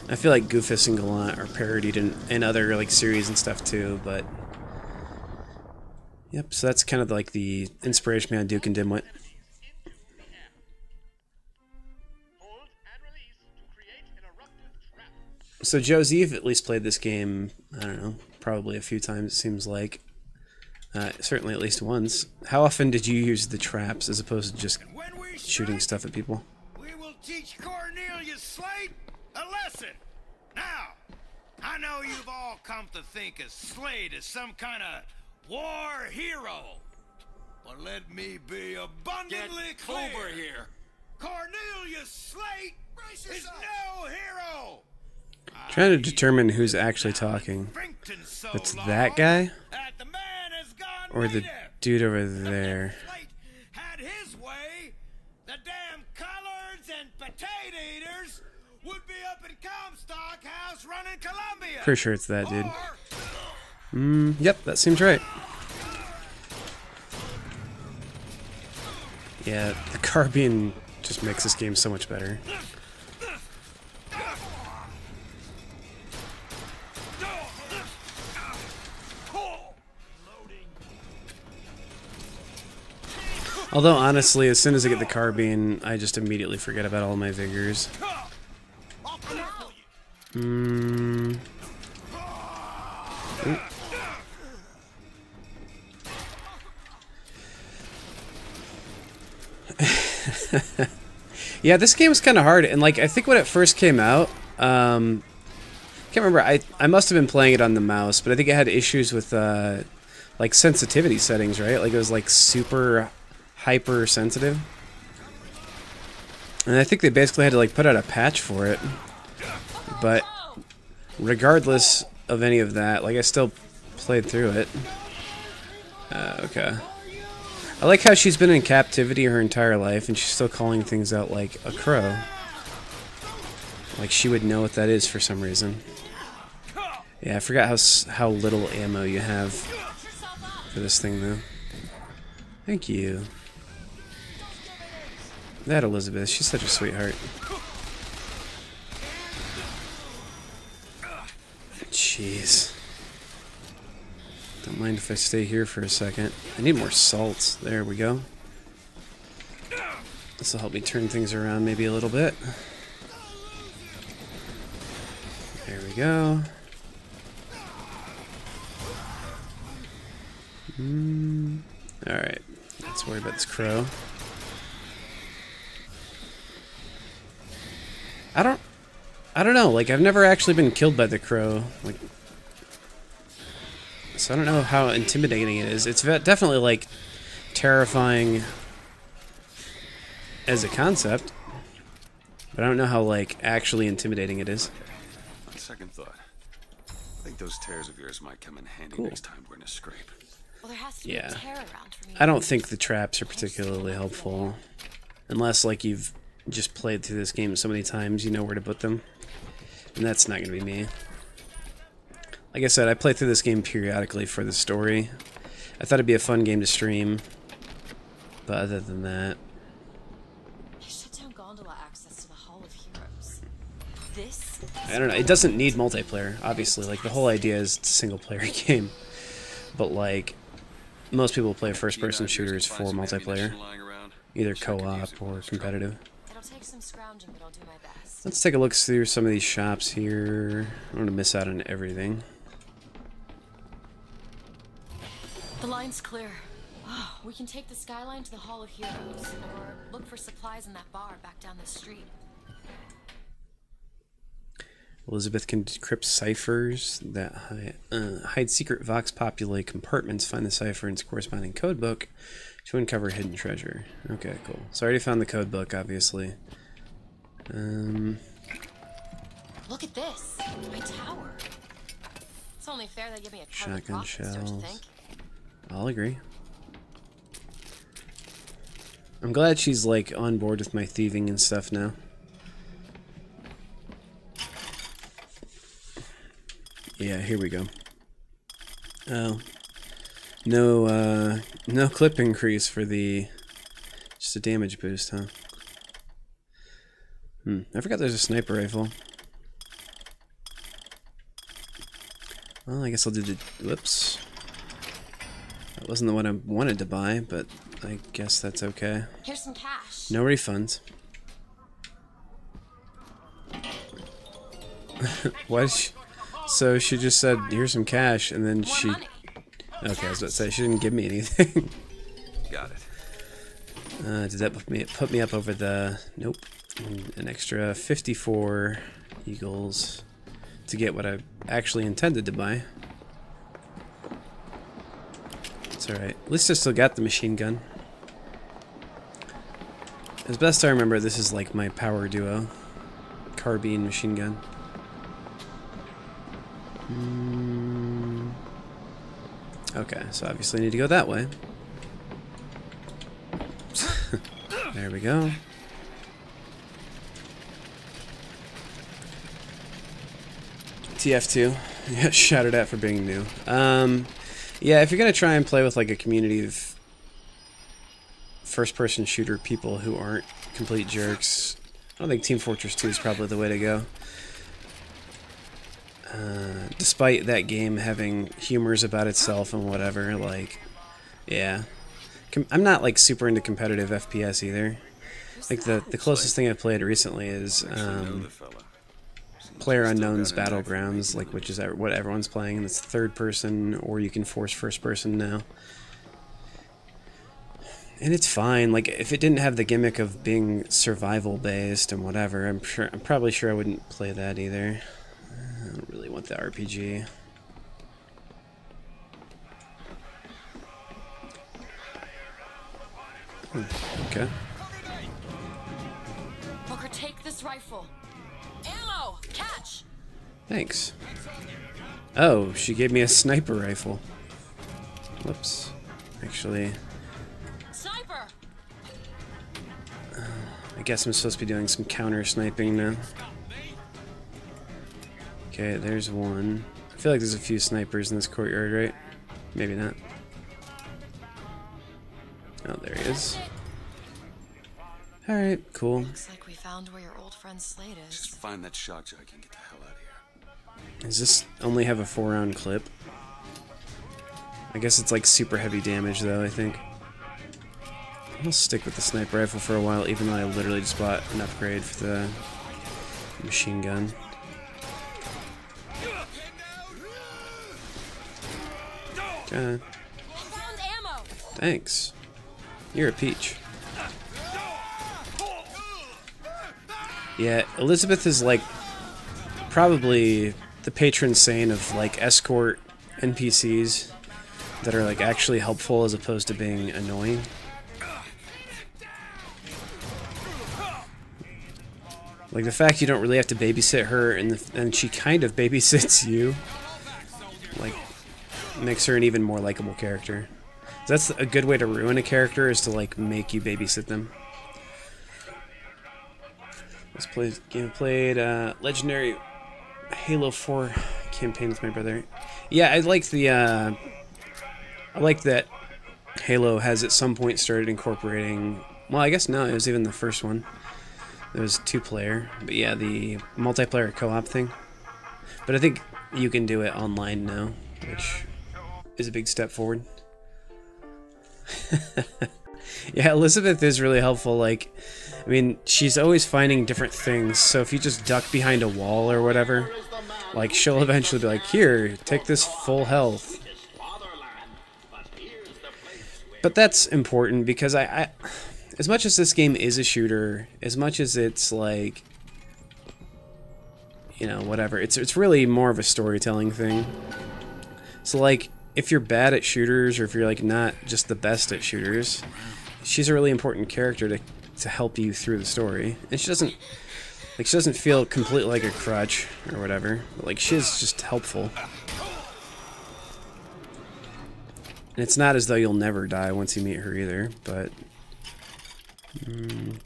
I feel like Goofus and Gallant are parodied in other like series and stuff too, but yep. So that's kind of like the inspiration behind Duke and Dimwit. So Josie, you've at least played this game, I don't know, probably a few times, it seems like. Certainly at least once. How often did you use the traps as opposed to just shooting stuff at people? We will teach Cornelius Slate a lesson. Now, I know you've all come to think of Slate as some kind of war hero. But let me be abundantly clear. Over here. Cornelius Slate is no hero. Trying to determine who's actually talking. It's that guy? Or the dude over there? Had his way, the damn collards and potato eaters would be up in Comstock House running Columbia. Pretty sure it's that dude. Yep, that seems right. Yeah, the carbine just makes this game so much better. Although, honestly, as soon as I get the carbine, I just immediately forget about all my vigors. Ooh. Yeah, this game was kind of hard, and like I think when it first came out, can't remember. I must have been playing it on the mouse, but I think it had issues with like sensitivity settings, right? Like it was like super hyper sensitive, and I think they basically had to like put out a patch for it. But regardless of any of that, like I still played through it. Okay. I like how she's been in captivity her entire life, and she's still calling things out like a crow. Like she would know what that is for some reason. Yeah, I forgot how little ammo you have for this thing, though. Thank you. That Elizabeth, she's such a sweetheart. Jeez. Don't mind if I stay here for a second. I need more salts. There we go. This will help me turn things around maybe a little bit. There we go. Alright. Let's worry about this crow. I don't know. Like, I've never actually been killed by the crow. Like, so I don't know how intimidating it is. It's definitely, like, terrifying as a concept. But I don't know how, like, actually intimidating it is. On second thought, I think those tears of yours might come in handy Cool. next time we're in a scrape. Well, there has to be a tear around for me. I don't think the traps are particularly helpful. Unless, like, you've just played through this game so many times, you know where to put them. And that's not going to be me. Like I said, I play through this game periodically for the story. I thought it'd be a fun game to stream. But other than that... You shut down gondola access to the Hall of Heroes. This? I don't know. It doesn't need multiplayer, obviously. Like, the whole idea is it's a single-player game. But, like, most people play first-person shooters for multiplayer. Either co-op or competitive. It'll take some scrounging, but I'll do my best. Let's take a look through some of these shops here. I don't want to miss out on everything. The line's clear. Oh, we can take the skyline to the Hall of Heroes, or look for supplies in that bar back down the street. Elizabeth can decrypt ciphers that hide secret Vox Populi compartments. Find the cipher in its corresponding codebook to uncover hidden treasure. Okay, cool. So I already found the codebook, obviously. Look at this. My tower. It's only fair they give me a cut of the Shotgun profits, don't you shells. think? I'll agree. I'm glad she's, like, on board with my thieving and stuff now. Yeah, here we go. Oh. No, no clip increase for the... Just a damage boost, huh? I forgot there's a sniper rifle. Well, I guess I'll do the... Whoops. That wasn't the one I wanted to buy, but I guess that's okay. Here's some cash. No refunds. Why So she just said, here's some cash, and then she... Okay, I was about to say, she didn't give me anything. Got it. Did that put me up over the... Nope. An extra 54 eagles to get what I actually intended to buy. It's alright. At least I still got the machine gun. As best I remember, this is like my power duo. Carbine machine gun. Okay, so obviously I need to go that way. There we go. TF2. Yeah, shouted at for being new. Yeah, if you're gonna try and play with like a community of first-person shooter people who aren't complete jerks, I don't think Team Fortress 2 is probably the way to go. Despite that game having humors about itself and whatever, like, yeah. I'm not like super into competitive FPS either. Like the closest thing I've played recently is PlayerUnknown's Battlegrounds, like which is what everyone's playing, and it's third person, or you can force first person now. And it's fine. Like if it didn't have the gimmick of being survival based and whatever, I'm probably sure I wouldn't play that either. I don't really want the RPG. Okay. Booker, take this rifle. Ammo! Catch! Thanks. Oh, she gave me a sniper rifle. Whoops. Actually... Sniper! I guess I'm supposed to be doing some counter sniping now. Okay, there's one. I feel like there's a few snipers in this courtyard, right? Maybe not. Oh, there he is. Alright, cool. Looks like we found where your old friend Slade is. Just find that shock jock and get the hell out of here. Does this only have a 4-round clip? I guess it's like super heavy damage though, I think. I'll stick with the sniper rifle for a while, even though I literally just bought an upgrade for the machine gun. Okay. Thanks. You're a peach. Yeah, Elizabeth is like probably the patron saint of like escort NPCs that are like actually helpful as opposed to being annoying. Like the fact you don't really have to babysit her and she kind of babysits you, like, makes her an even more likable character. That's a good way to ruin a character, is to like make you babysit them. Let's play game played Legendary Halo 4 campaign with my brother. Yeah, I like the I like that Halo has at some point started incorporating, well, I guess no, it was even the first one. It was 2-player, but yeah, the multiplayer co-op thing. But I think you can do it online now, which is a big step forward. Yeah, Elizabeth is really helpful. Like, I mean, she's always finding different things, so if you just duck behind a wall or whatever, like, she'll eventually be like, here, take this full health. But that's important because I as much as this game is a shooter, as much as it's like, you know, whatever, it's really more of a storytelling thing. So like, if you're bad at shooters, or if you're like not just the best at shooters, she's a really important character to help you through the story. And she doesn't feel completely like a crutch or whatever, but like she's just helpful. And it's not as though you'll never die once you meet her either, but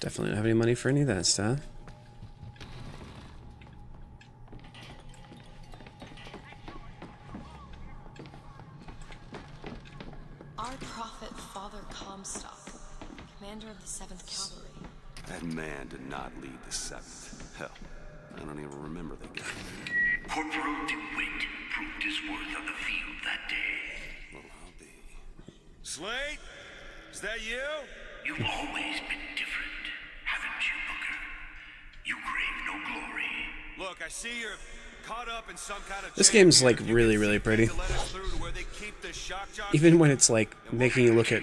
definitely don't have any money for any of that stuff. Our prophet, Father Comstock, commander of the 7th Cavalry. That man did not lead the 7th. Hell, I don't even remember the guy. Corporal DeWitt proved his worth on the field that day. Well, I'll be. Slade? Is that you? You've always been different, haven't you, Booker? You crave no glory. Look, I see you're This game's like really pretty. Even when it's like making you look at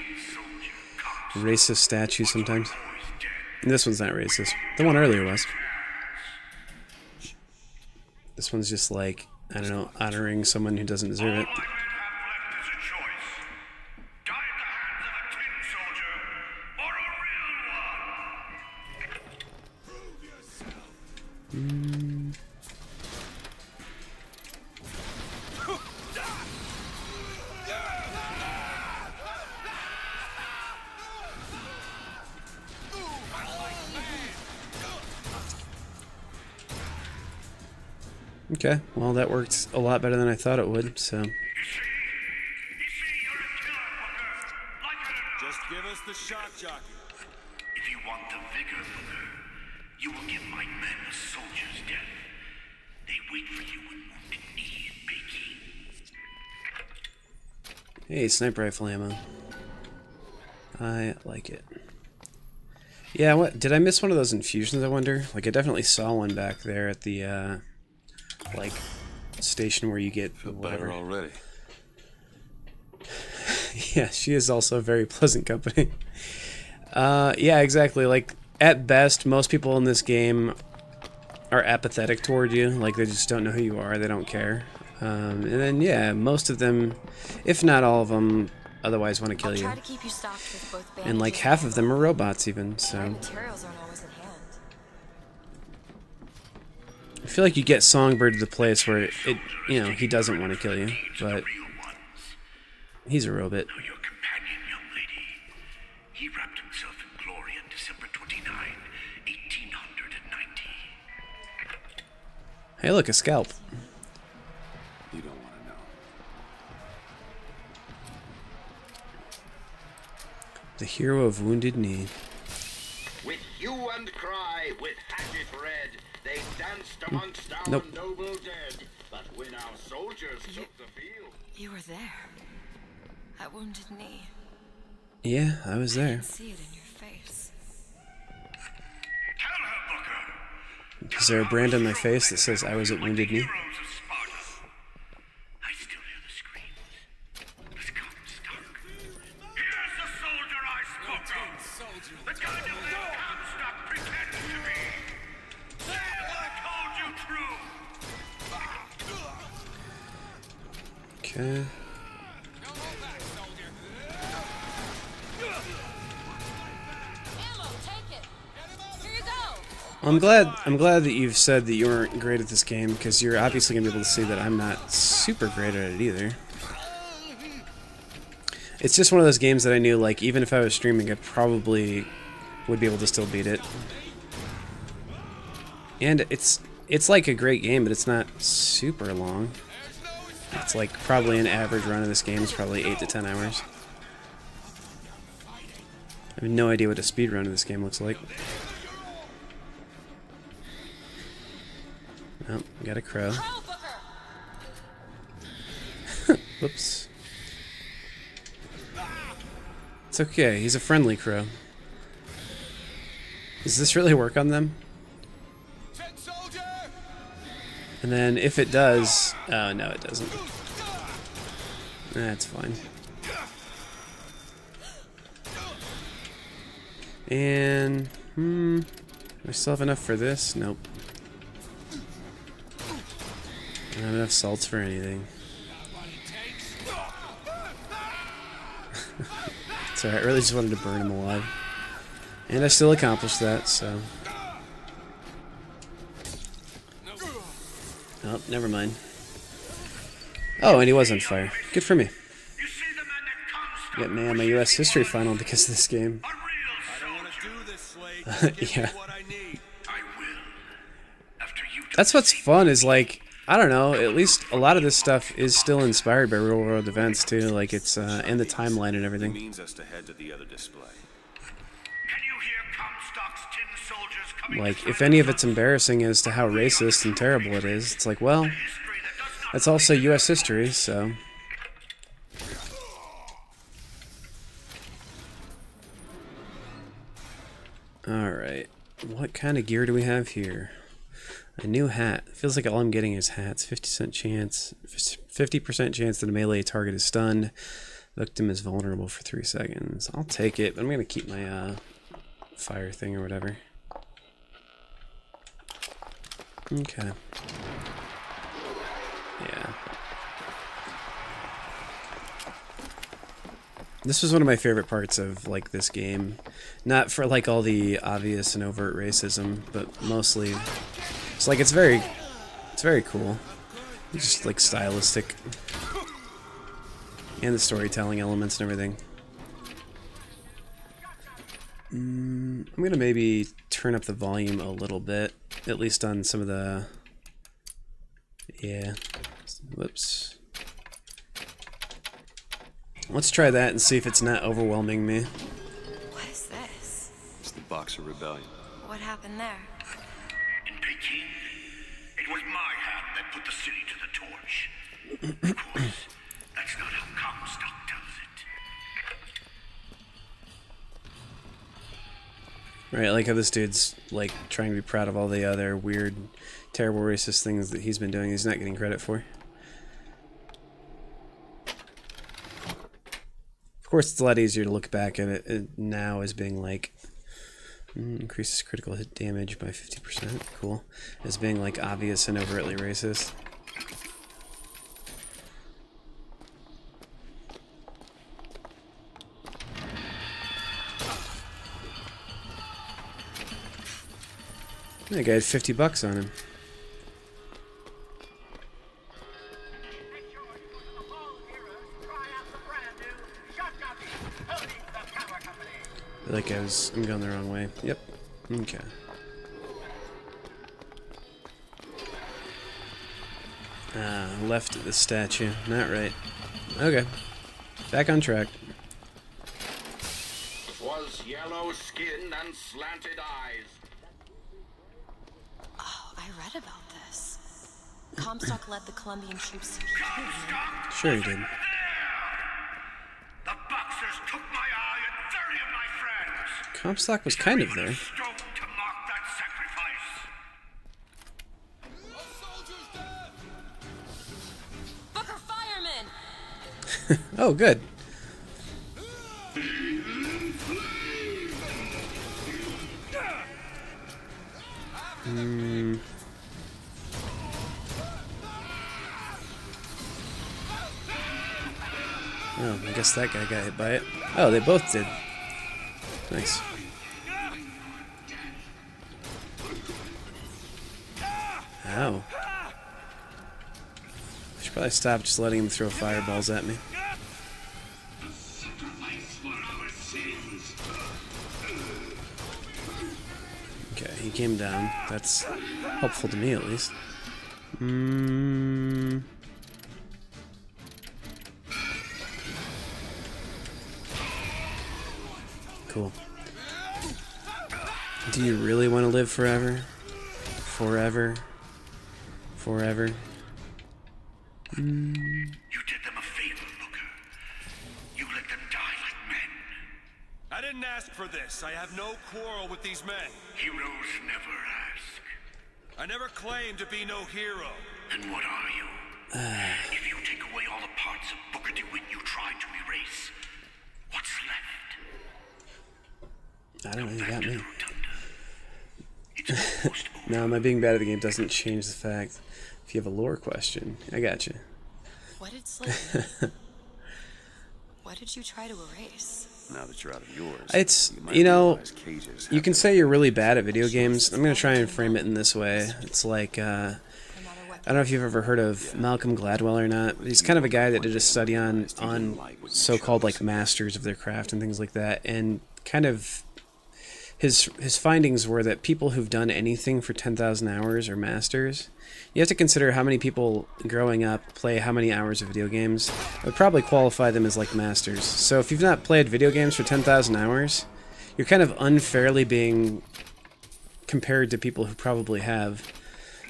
racist statues sometimes. And this one's not racist. The one earlier was. This one's just like, I don't know, honoring someone who doesn't deserve it. Okay, well that worked a lot better than I thought it would, so. Just give us the shock jockey. If you want the vigor, Booker, you will give my men a soldier's death. They wait for you in Wounded Knee in Peking. Hey, sniper rifle ammo. I like it. Yeah, what? Did I miss one of those infusions, I wonder? Like, I definitely saw one back there at the, like, station where you get whatever. Better already. Yeah, she is also a very pleasant company. Yeah, exactly. Like, at best, most people in this game are apathetic toward you. Like, they just don't know who you are. They don't care. And then, yeah, most of them, if not all of them, otherwise want to kill you. Try to keep you stocked with both And, like, half of them are robots, even, so. materials aren't always at hand. I feel like you get Songbird to the place where it you know, he doesn't want to kill you, but he's a robot. Your companion, young lady. He wrapped himself in glory on December 29, 1890. Hey, look, a scalp. You don't want to know. The hero of Wounded Knee. With hue and cry, with hatchet red, they danced amongst our Nope. noble dead. But when our soldiers took the field, You were there. At Wounded Knee. Yeah, I was I there. can see it in your face. Is there a brand on my face that says I was at Wounded Knee? I still hear the screams. The Comstock. Here's the soldier I spoke of. The kind of man Comstock pretends to be. I told you true. Okay. Ammo, take it. Here you go. Well, I'm glad that you've said that you weren't great at this game, because you're obviously gonna be able to see that I'm not super great at it either. It's just one of those games that I knew, like, even if I was streaming, I probably would be able to still beat it. And it's like a great game, but it's not super long. It's like probably an average run of this game is probably 8 to 10 hours. I have no idea what a speed run of this game looks like. Oh, got a crow. Whoops. It's okay, he's a friendly crow. Does this really work on them? And then if it does... Oh, no, it doesn't. That's fine. And... do I still have enough for this? Nope. I don't have enough salts for anything. It's alright, I really just wanted to burn him alive. And I still accomplished that, so... Oh, never mind. Oh, and he was on fire. Good for me. Get me on my US history final because of this game. Yeah. That's what's fun is, like, I don't know, at least a lot of this stuff is still inspired by real world events too, like it's and the timeline and everything. Means us to head to the other display. Like, if any of it's embarrassing as to how racist and terrible it is, it's like, well, that's also US history, so. Alright, what kind of gear do we have here? A new hat. Feels like all I'm getting is hats. 50% chance. 50% chance that a melee target is stunned. Victim is vulnerable for 3 seconds. I'll take it, but I'm gonna keep my fire thing or whatever. Okay. Yeah. This was one of my favorite parts of like this game. Not for like all the obvious and overt racism, but mostly it's like it's very cool. It's just like stylistic. And the storytelling elements and everything. I'm gonna maybe turn up the volume a little bit, at least on some of the... Yeah. Whoops. Let's try that and see if it's not overwhelming me. What is this? It's the Boxer Rebellion. What happened there? In Peking, it was my hand that put the city to the torch. Of course, that's not how Comstock does it. Right, like how this dude's like trying to be proud of all the other weird, terrible racist things that he's been doing he's not getting credit for. Of course, it's a lot easier to look back at it now as being like, increases critical hit damage by 50%, cool, as being like obvious and overtly racist. That guy had $50 on him. Like I'm going the wrong way. Yep. Okay. Left at the statue. Not right. Okay. Back on track. 'Twas yellow skin and slanted eyes. Oh, I read about this. Comstock led the Colombian troops to Peking. Sure he did. The Boxers took my eye and 30 of my friends. Comstock was kind of there. Stone to mark that sacrifice. Booker Fireman! Oh, good. Oh, I guess that guy got hit by it. Oh, they both did. Nice. Ow. I should probably stop just letting him throw fireballs at me. Okay, he came down. That's helpful to me, at least. Cool. Do you really want to live forever? Forever? Forever? You did them a favor, Booker. You let them die like men. I didn't ask for this. I have no quarrel with these men. Heroes never ask. I never claimed to be no hero. Then what are you? If you take away all the parts of Booker DeWitt you tried to erase, what's left? I don't know, you got me. No, my being bad at the game doesn't change the fact. If you have a lore question, I got you. What did slavery? What did you try to erase? Now that you're out of yours, It's, might you know, realize cages you have can to- say you're really bad at video games. I'm going to try and frame it in this way. It's like, I don't know if you've ever heard of Malcolm Gladwell or not. He's kind of a guy that did a study on so-called like masters of their craft and things like that, and kind of his findings were that people who've done anything for 10,000 hours are masters. You have to consider how many people growing up play how many hours of video games. It would probably qualify them as like masters. So if you've not played video games for 10,000 hours, you're kind of unfairly being compared to people who probably have.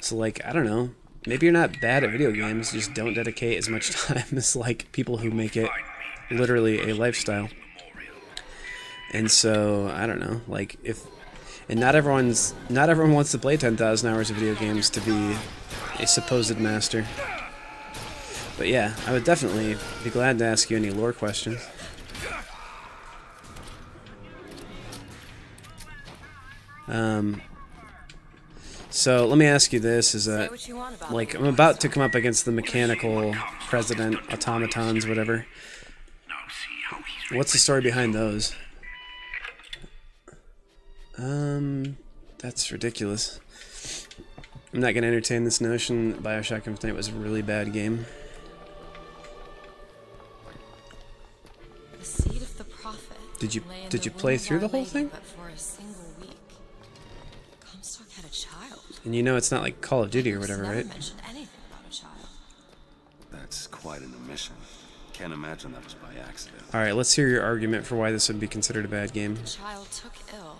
So like, I don't know, maybe you're not bad at video games, you just don't dedicate as much time as like people who make it literally a lifestyle. And so, I don't know, like, if And not everyone wants to play 10,000 hours of video games to be a supposed master. But yeah, I would definitely be glad to ask you any lore questions. So let me ask you this: is that, like, I'm about to come up against the mechanical president automatons, whatever. What's the story behind those? That's ridiculous. I'm not gonna entertain this notion that Bioshock Infinite was a really bad game. The seed of the prophet. Did you play through the whole thing? But for a single week. Comstock had a child. And you know it's not like Call of Duty or whatever, Never right? mentioned anything about a child. That's quite an omission. Can't imagine that was by accident. Alright, let's hear your argument for why this would be considered a bad game. The child took ill,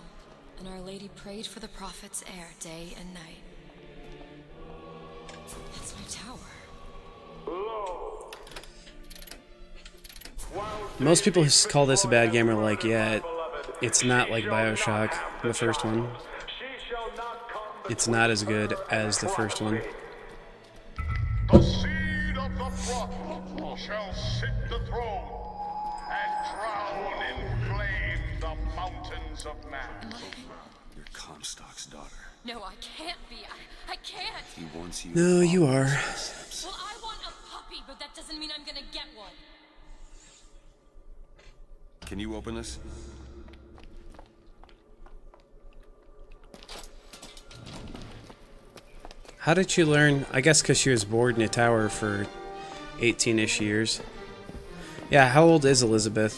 and Our Lady prayed for the prophet's heir day and night. That's my tower. Most people who call this a bad game are like, yeah, it's not like Bioshock, the first one. It's not as good as the first one. The seed of the prophet shall sit the throne and drown in flame the mountains of man. You're Comstock's daughter. No, I can't be. I can't. He wants you. No, you are. Well, I want a puppy, but that doesn't mean I'm gonna get one. Can you open this? How did you learn? I guess because she was bored in a tower for 18-ish years. Yeah, how old is Elizabeth?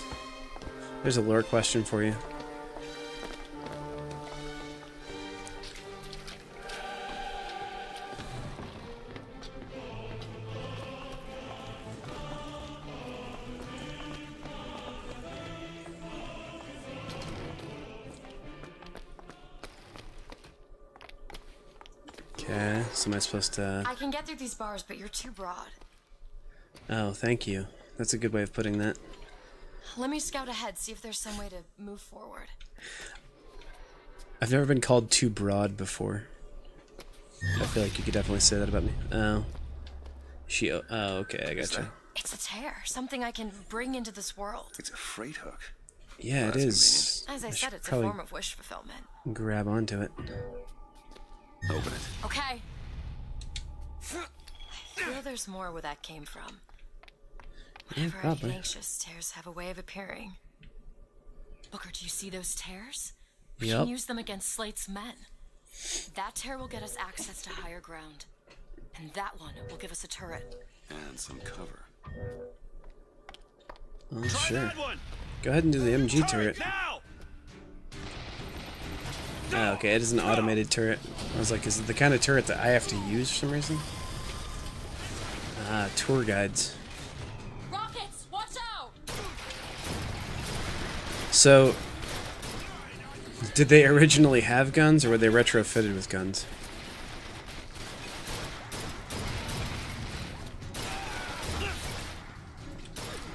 There's a lore question for you. Okay, so am I supposed to... I can get through these bars, but you're too broad. Oh, thank you. That's a good way of putting that. Let me scout ahead, see if there's some way to move forward. I've never been called too broad before. I feel like you could definitely say that about me. Oh. Oh, okay, I gotcha. It's a tear, something I can bring into this world. It's a freight hook. Yeah, it is. As I said, it's a probably form of wish fulfillment. grab onto it. Open it. Okay. I feel there's more where that came from. Whenever I get anxious, tears have a way of appearing. Booker, do you see those tears? We can use them against Slate's men. That tear will get us access to higher ground. And that one will give us a turret. And some cover. Oh, sure. Go ahead and do the MG turret. Oh, okay, it is an automated turret. I was like, is it the kind of turret that I have to use for some reason? Ah, tour guides. Rockets, watch out! So, did they originally have guns, or were they retrofitted with guns?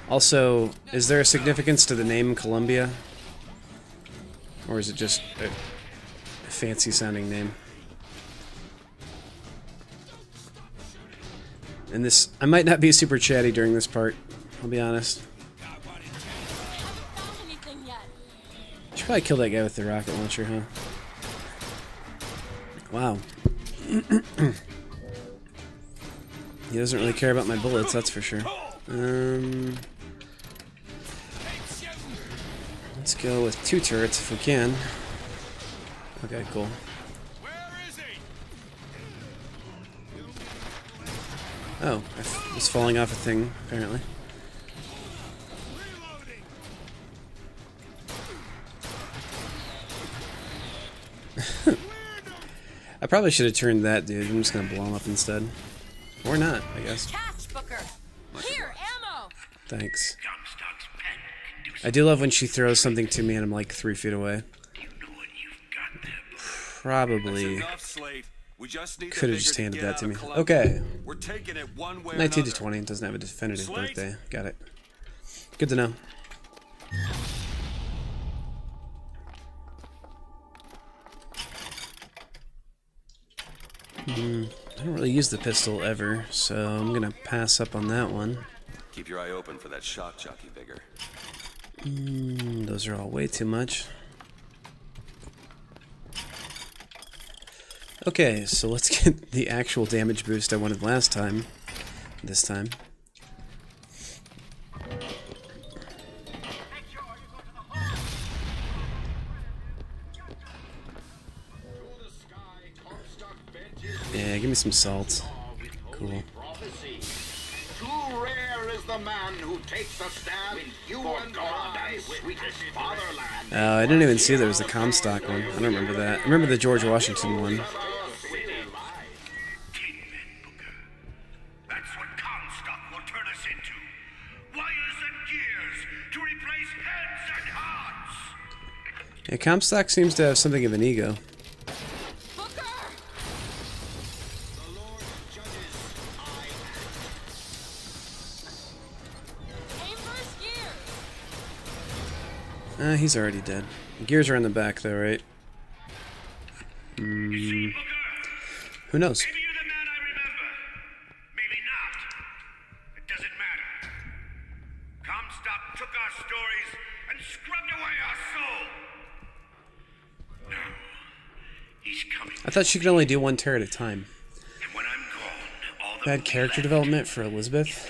Also, is there a significance to the name Columbia? Or is it just a fancy sounding name? And this, I might not be super chatty during this part, I'll be honest. Should probably kill that guy with the rocket launcher, huh? Wow. He doesn't really care about my bullets, that's for sure. Let's go with 2 turrets if we can. Okay, cool. Oh, I was falling off a thing, apparently. I probably should have turned that dude. I'm just gonna blow him up instead. Or not, I guess. Catch, Booker! Here, ammo! Thanks. I do love when she throws something to me and I'm like 3 feet away. Probably could have just handed that to me. Okay. 19 to 20. It doesn't have a definitive birthday. Got it. Good to know. I don't really use the pistol ever, so I'm gonna pass up on that one. Keep your eye open for that shock jockey vigor. Those are all way too much. Okay, so let's get the actual damage boost I wanted last time. This time. Yeah, give me some salt. Cool. Too rare is the man who takes a stab in human paradise, sweetest fatherland. I didn't even see there was a Comstock one. I don't remember that. I remember the George Washington one. That's what Comstock will turn us into. Wires and gears to replace heads and hearts. Yeah, Comstock seems to have something of an ego. He's already dead. Gears are in the back though, right? Who knows? Maybe you're the man I remember. Maybe not. It doesn't matter. Comstock took our stories and scrubbed away our soul. Now, he's coming. I thought she could only do one tear at a time. And when I'm gone, all the Bad character development for Elizabeth.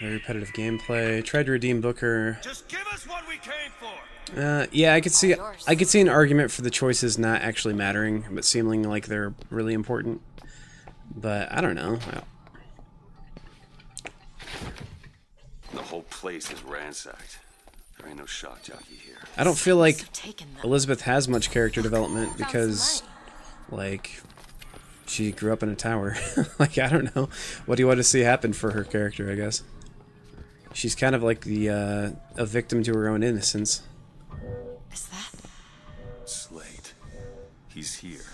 Very repetitive gameplay. Tried to redeem Booker. Just give us what we came for. Yeah, I could see an argument for the choices not actually mattering, but seeming like they're really important. But I don't know. The whole place is ransacked. There ain't no shock jockey here. I don't feel like Elizabeth has much character development because, like, she grew up in a tower. Like, I don't know. What do you want to see happen for her character, I guess? She's kind of like a victim to her own innocence. Is that Slate? He's here.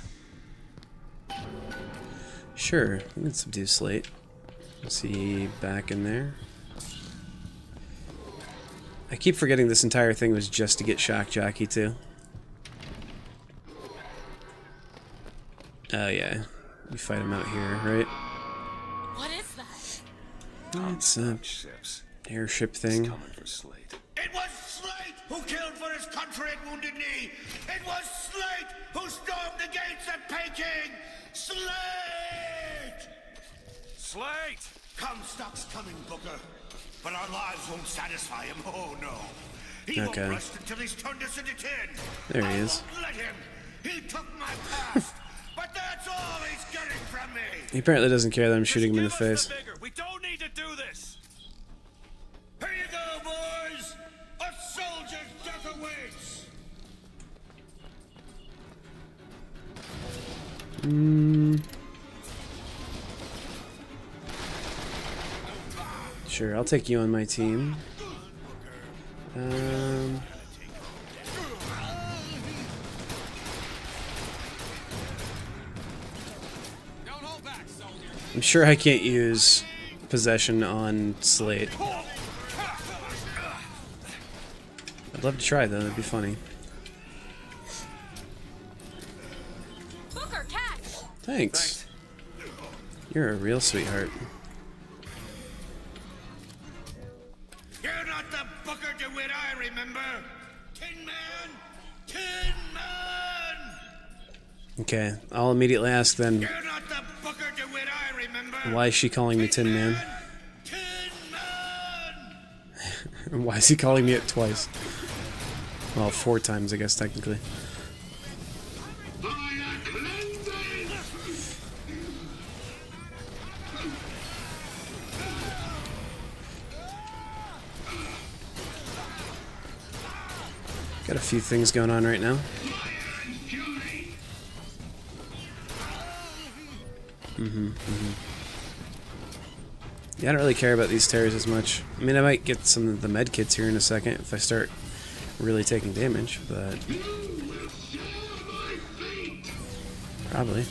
Sure, we can subdue Slate. Is he back in there? I keep forgetting this entire thing was just to get Shock Jockey too. Oh yeah, we fight him out here, right? What is that? It's a airship thing. It was Slate who killed for his country at Wounded Knee. It was Slate who stormed the gates at Peking. Slate! Slate! Comstock's coming, Booker. But our lives won't satisfy him. Oh, no. He won't rest until he's turned us into tin. There he is. I won't let him. He took my past. But that's all he's getting from me. He apparently doesn't care that I'm shooting him in the face. We don't need to do this. Here you go, boys. A soldier's death awaits. Sure, I'll take you on my team. I'm sure I can't use possession on Slate. I'd love to try though, that'd be funny. Booker, catch! Thanks. You're a real sweetheart. You're not the Booker DeWitt I remember. Tin Man! Tin Man! Okay, I'll immediately ask then, You're not the Booker DeWitt I remember. why is she calling me Tin Man? Why is he calling me it twice? Well, 4 times, I guess, technically. Got a few things going on right now. Yeah, I don't really care about these tears as much. I mean, I might get some of the med kits here in a second if I start really taking damage, but probably.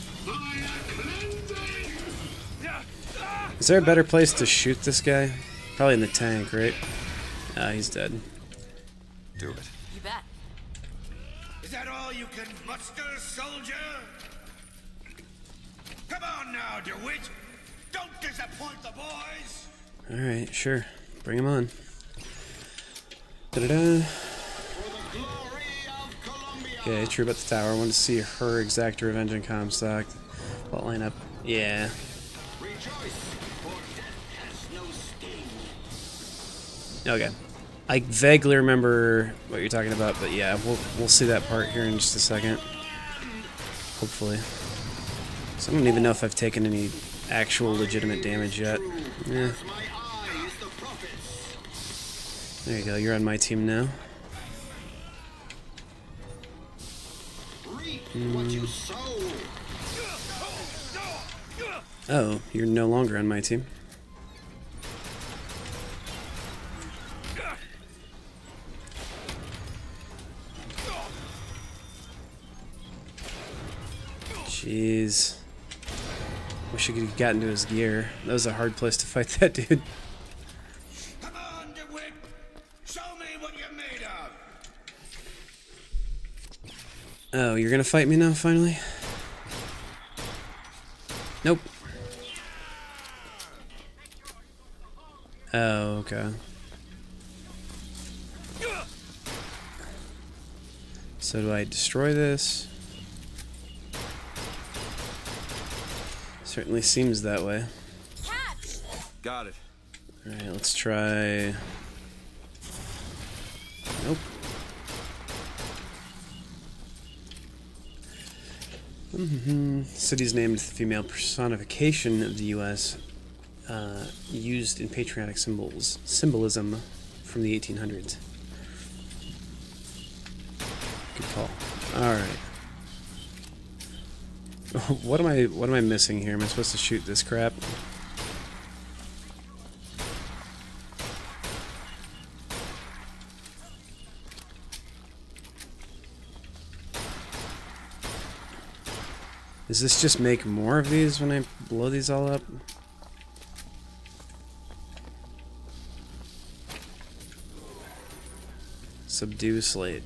Is there a better place to shoot this guy? Probably in the tank, right? Ah, he's dead. Do it. You bet. Is that all you can muster, soldier? Go Come on now, DeWitt. Don't disappoint the boys. Alright, sure. Bring him on. Da-da-da. Okay, true about the tower. I wanted to see her exact revenge in Comstock. Plot line up. Yeah. Okay. I vaguely remember what you're talking about, but yeah, we'll see that part here in just a second. Hopefully. So I don't even know if I've taken any actual legitimate damage yet. Yeah. There you go, you're on my team now. Oh, you're no longer on my team. Jeez. Wish I could have gotten to his gear. That was a hard place to fight that dude. Come on, DeWitt. Show me what you're made of. Oh, you're gonna fight me now, finally? Nope. Oh, okay. So do I destroy this? Certainly seems that way. Got it. Alright, let's try... Nope. City's named the female personification of the U.S. Used in patriotic symbolism from the 1800s. Good call. All right. What am I missing here? Am I supposed to shoot this crap? Does this just make more of these when I blow these all up? Subdue slate.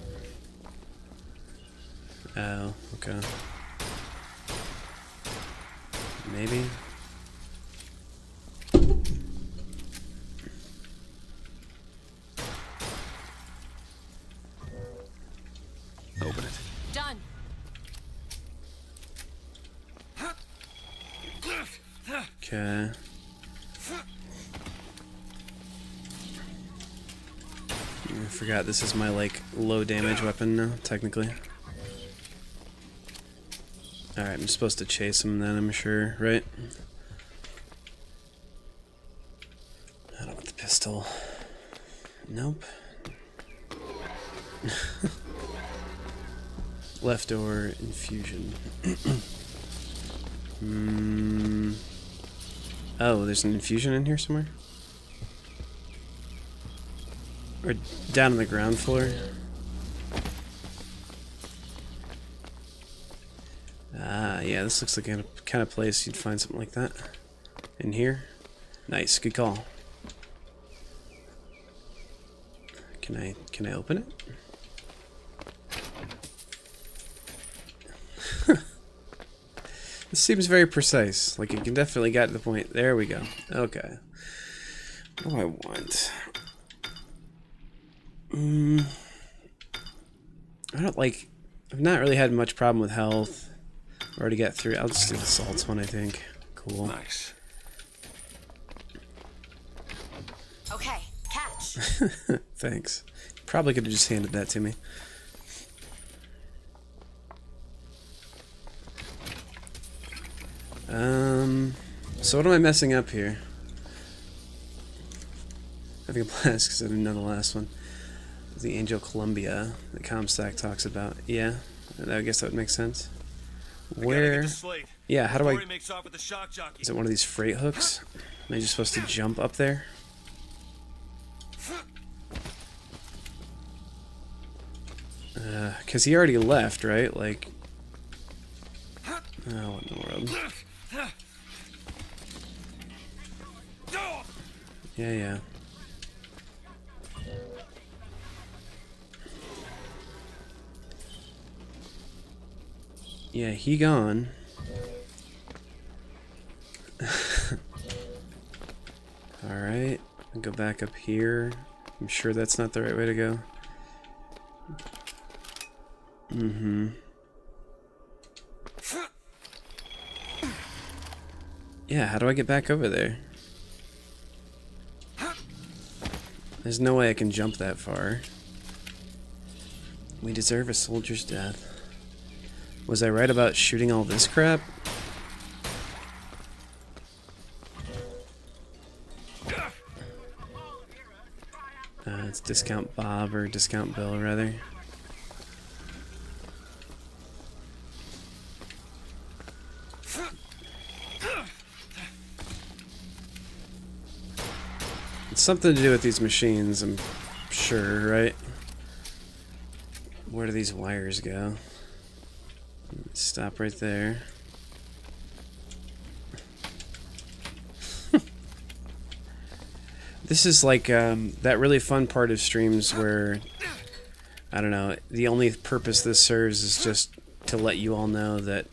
Oh, okay. Maybe. Open it. Done. Okay. I forgot this is my, like, low damage weapon now, technically. Alright, I'm supposed to chase him then, I'm sure, right? I don't want the pistol. Nope. Left door infusion. Oh, there's an infusion in here somewhere? Or down on the ground floor? Ah, yeah, this looks like a kind of place you'd find something like that. In here? Nice, good call. Can I open it? This seems very precise. Like, it can definitely get to the point. There we go. Okay. What do I want? I don't like... I've not really had much problem with health. Or to get through. I'll just do the salts one, I think. Cool. Nice. Okay, catch. Thanks. Probably could have just handed that to me. So what am I messing up here? I think a blast because I didn't know the last one. The Angel Columbia that Comstock talks about. Yeah, I guess that would make sense. Where? Yeah, how do I... Is it one of these freight hooks? Am I just supposed to jump up there? Because he already left, right? Like... Oh, what in the world? Yeah. Yeah, he gone. Alright, go back up here. I'm sure that's not the right way to go. Mm-hmm. Yeah, how do I get back over there? There's no way I can jump that far. We deserve a soldier's death. Was I right about shooting all this crap? It's Discount Bob, or Discount Bill, rather. It's something to do with these machines, I'm sure, right? Where do these wires go? Stop right there. This is like that really fun part of streams where, I don't know, the only purpose this serves is just to let you all know that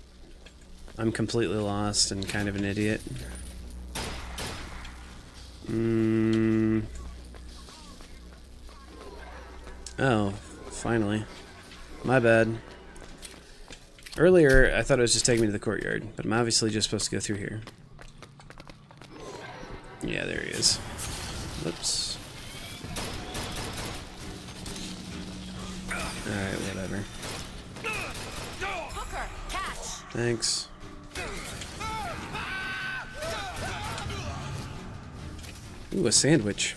I'm completely lost and kind of an idiot. Oh, finally. My bad. Earlier, I thought it was just taking me to the courtyard, but I'm obviously just supposed to go through here. Yeah, there he is. Whoops. Alright, whatever. Booker, catch. Thanks. Ooh, a sandwich.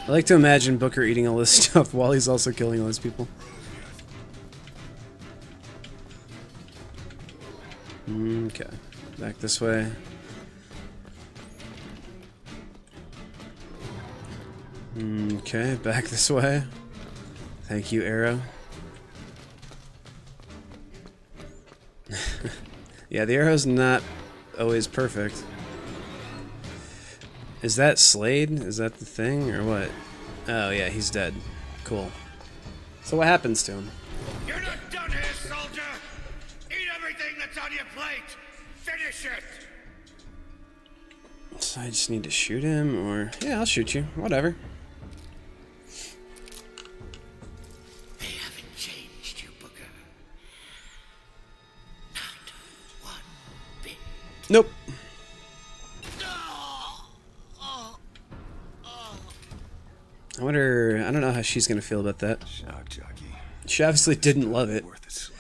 I like to imagine Booker eating all this stuff while he's also killing all these people. Okay, back this way. Okay, back this way. Thank you, arrow. Yeah, the arrow's not always perfect. Is that Slade? Is that the thing, or what? Oh, yeah, he's dead. Cool. So what happens to him? You're not done here, soldier! Eat everything that's on your plate! Finish it! So I just need to shoot him, or... Yeah, I'll shoot you. Whatever. They haven't changed you, Booker. Not one bit. Nope. I wonder... I don't know how she's gonna feel about that. Shock jockey. She obviously didn't love it. Worth it, Slade.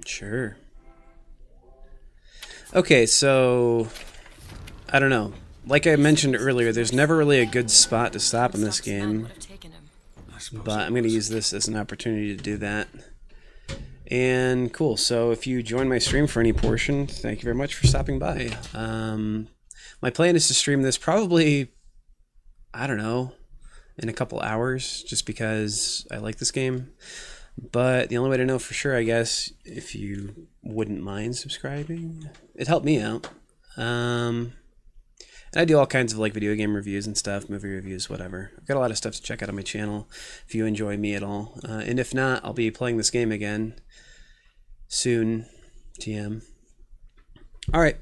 Sure. Okay, so... I don't know. Like I mentioned earlier, there's never really a good spot to stop in this game. But I'm going to use this as an opportunity to do that. And cool, so if you join my stream for any portion, thank you very much for stopping by. My plan is to stream this probably, I don't know, in a couple hours, just because I like this game. But the only way to know for sure, I guess, if you wouldn't mind subscribing, it'd help me out. And I do all kinds of like video game reviews and stuff, movie reviews, whatever. I've got a lot of stuff to check out on my channel if you enjoy me at all. And if not, I'll be playing this game again soon. TM. Alright,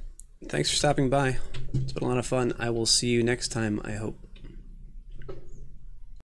thanks for stopping by. It's been a lot of fun. I will see you next time, I hope.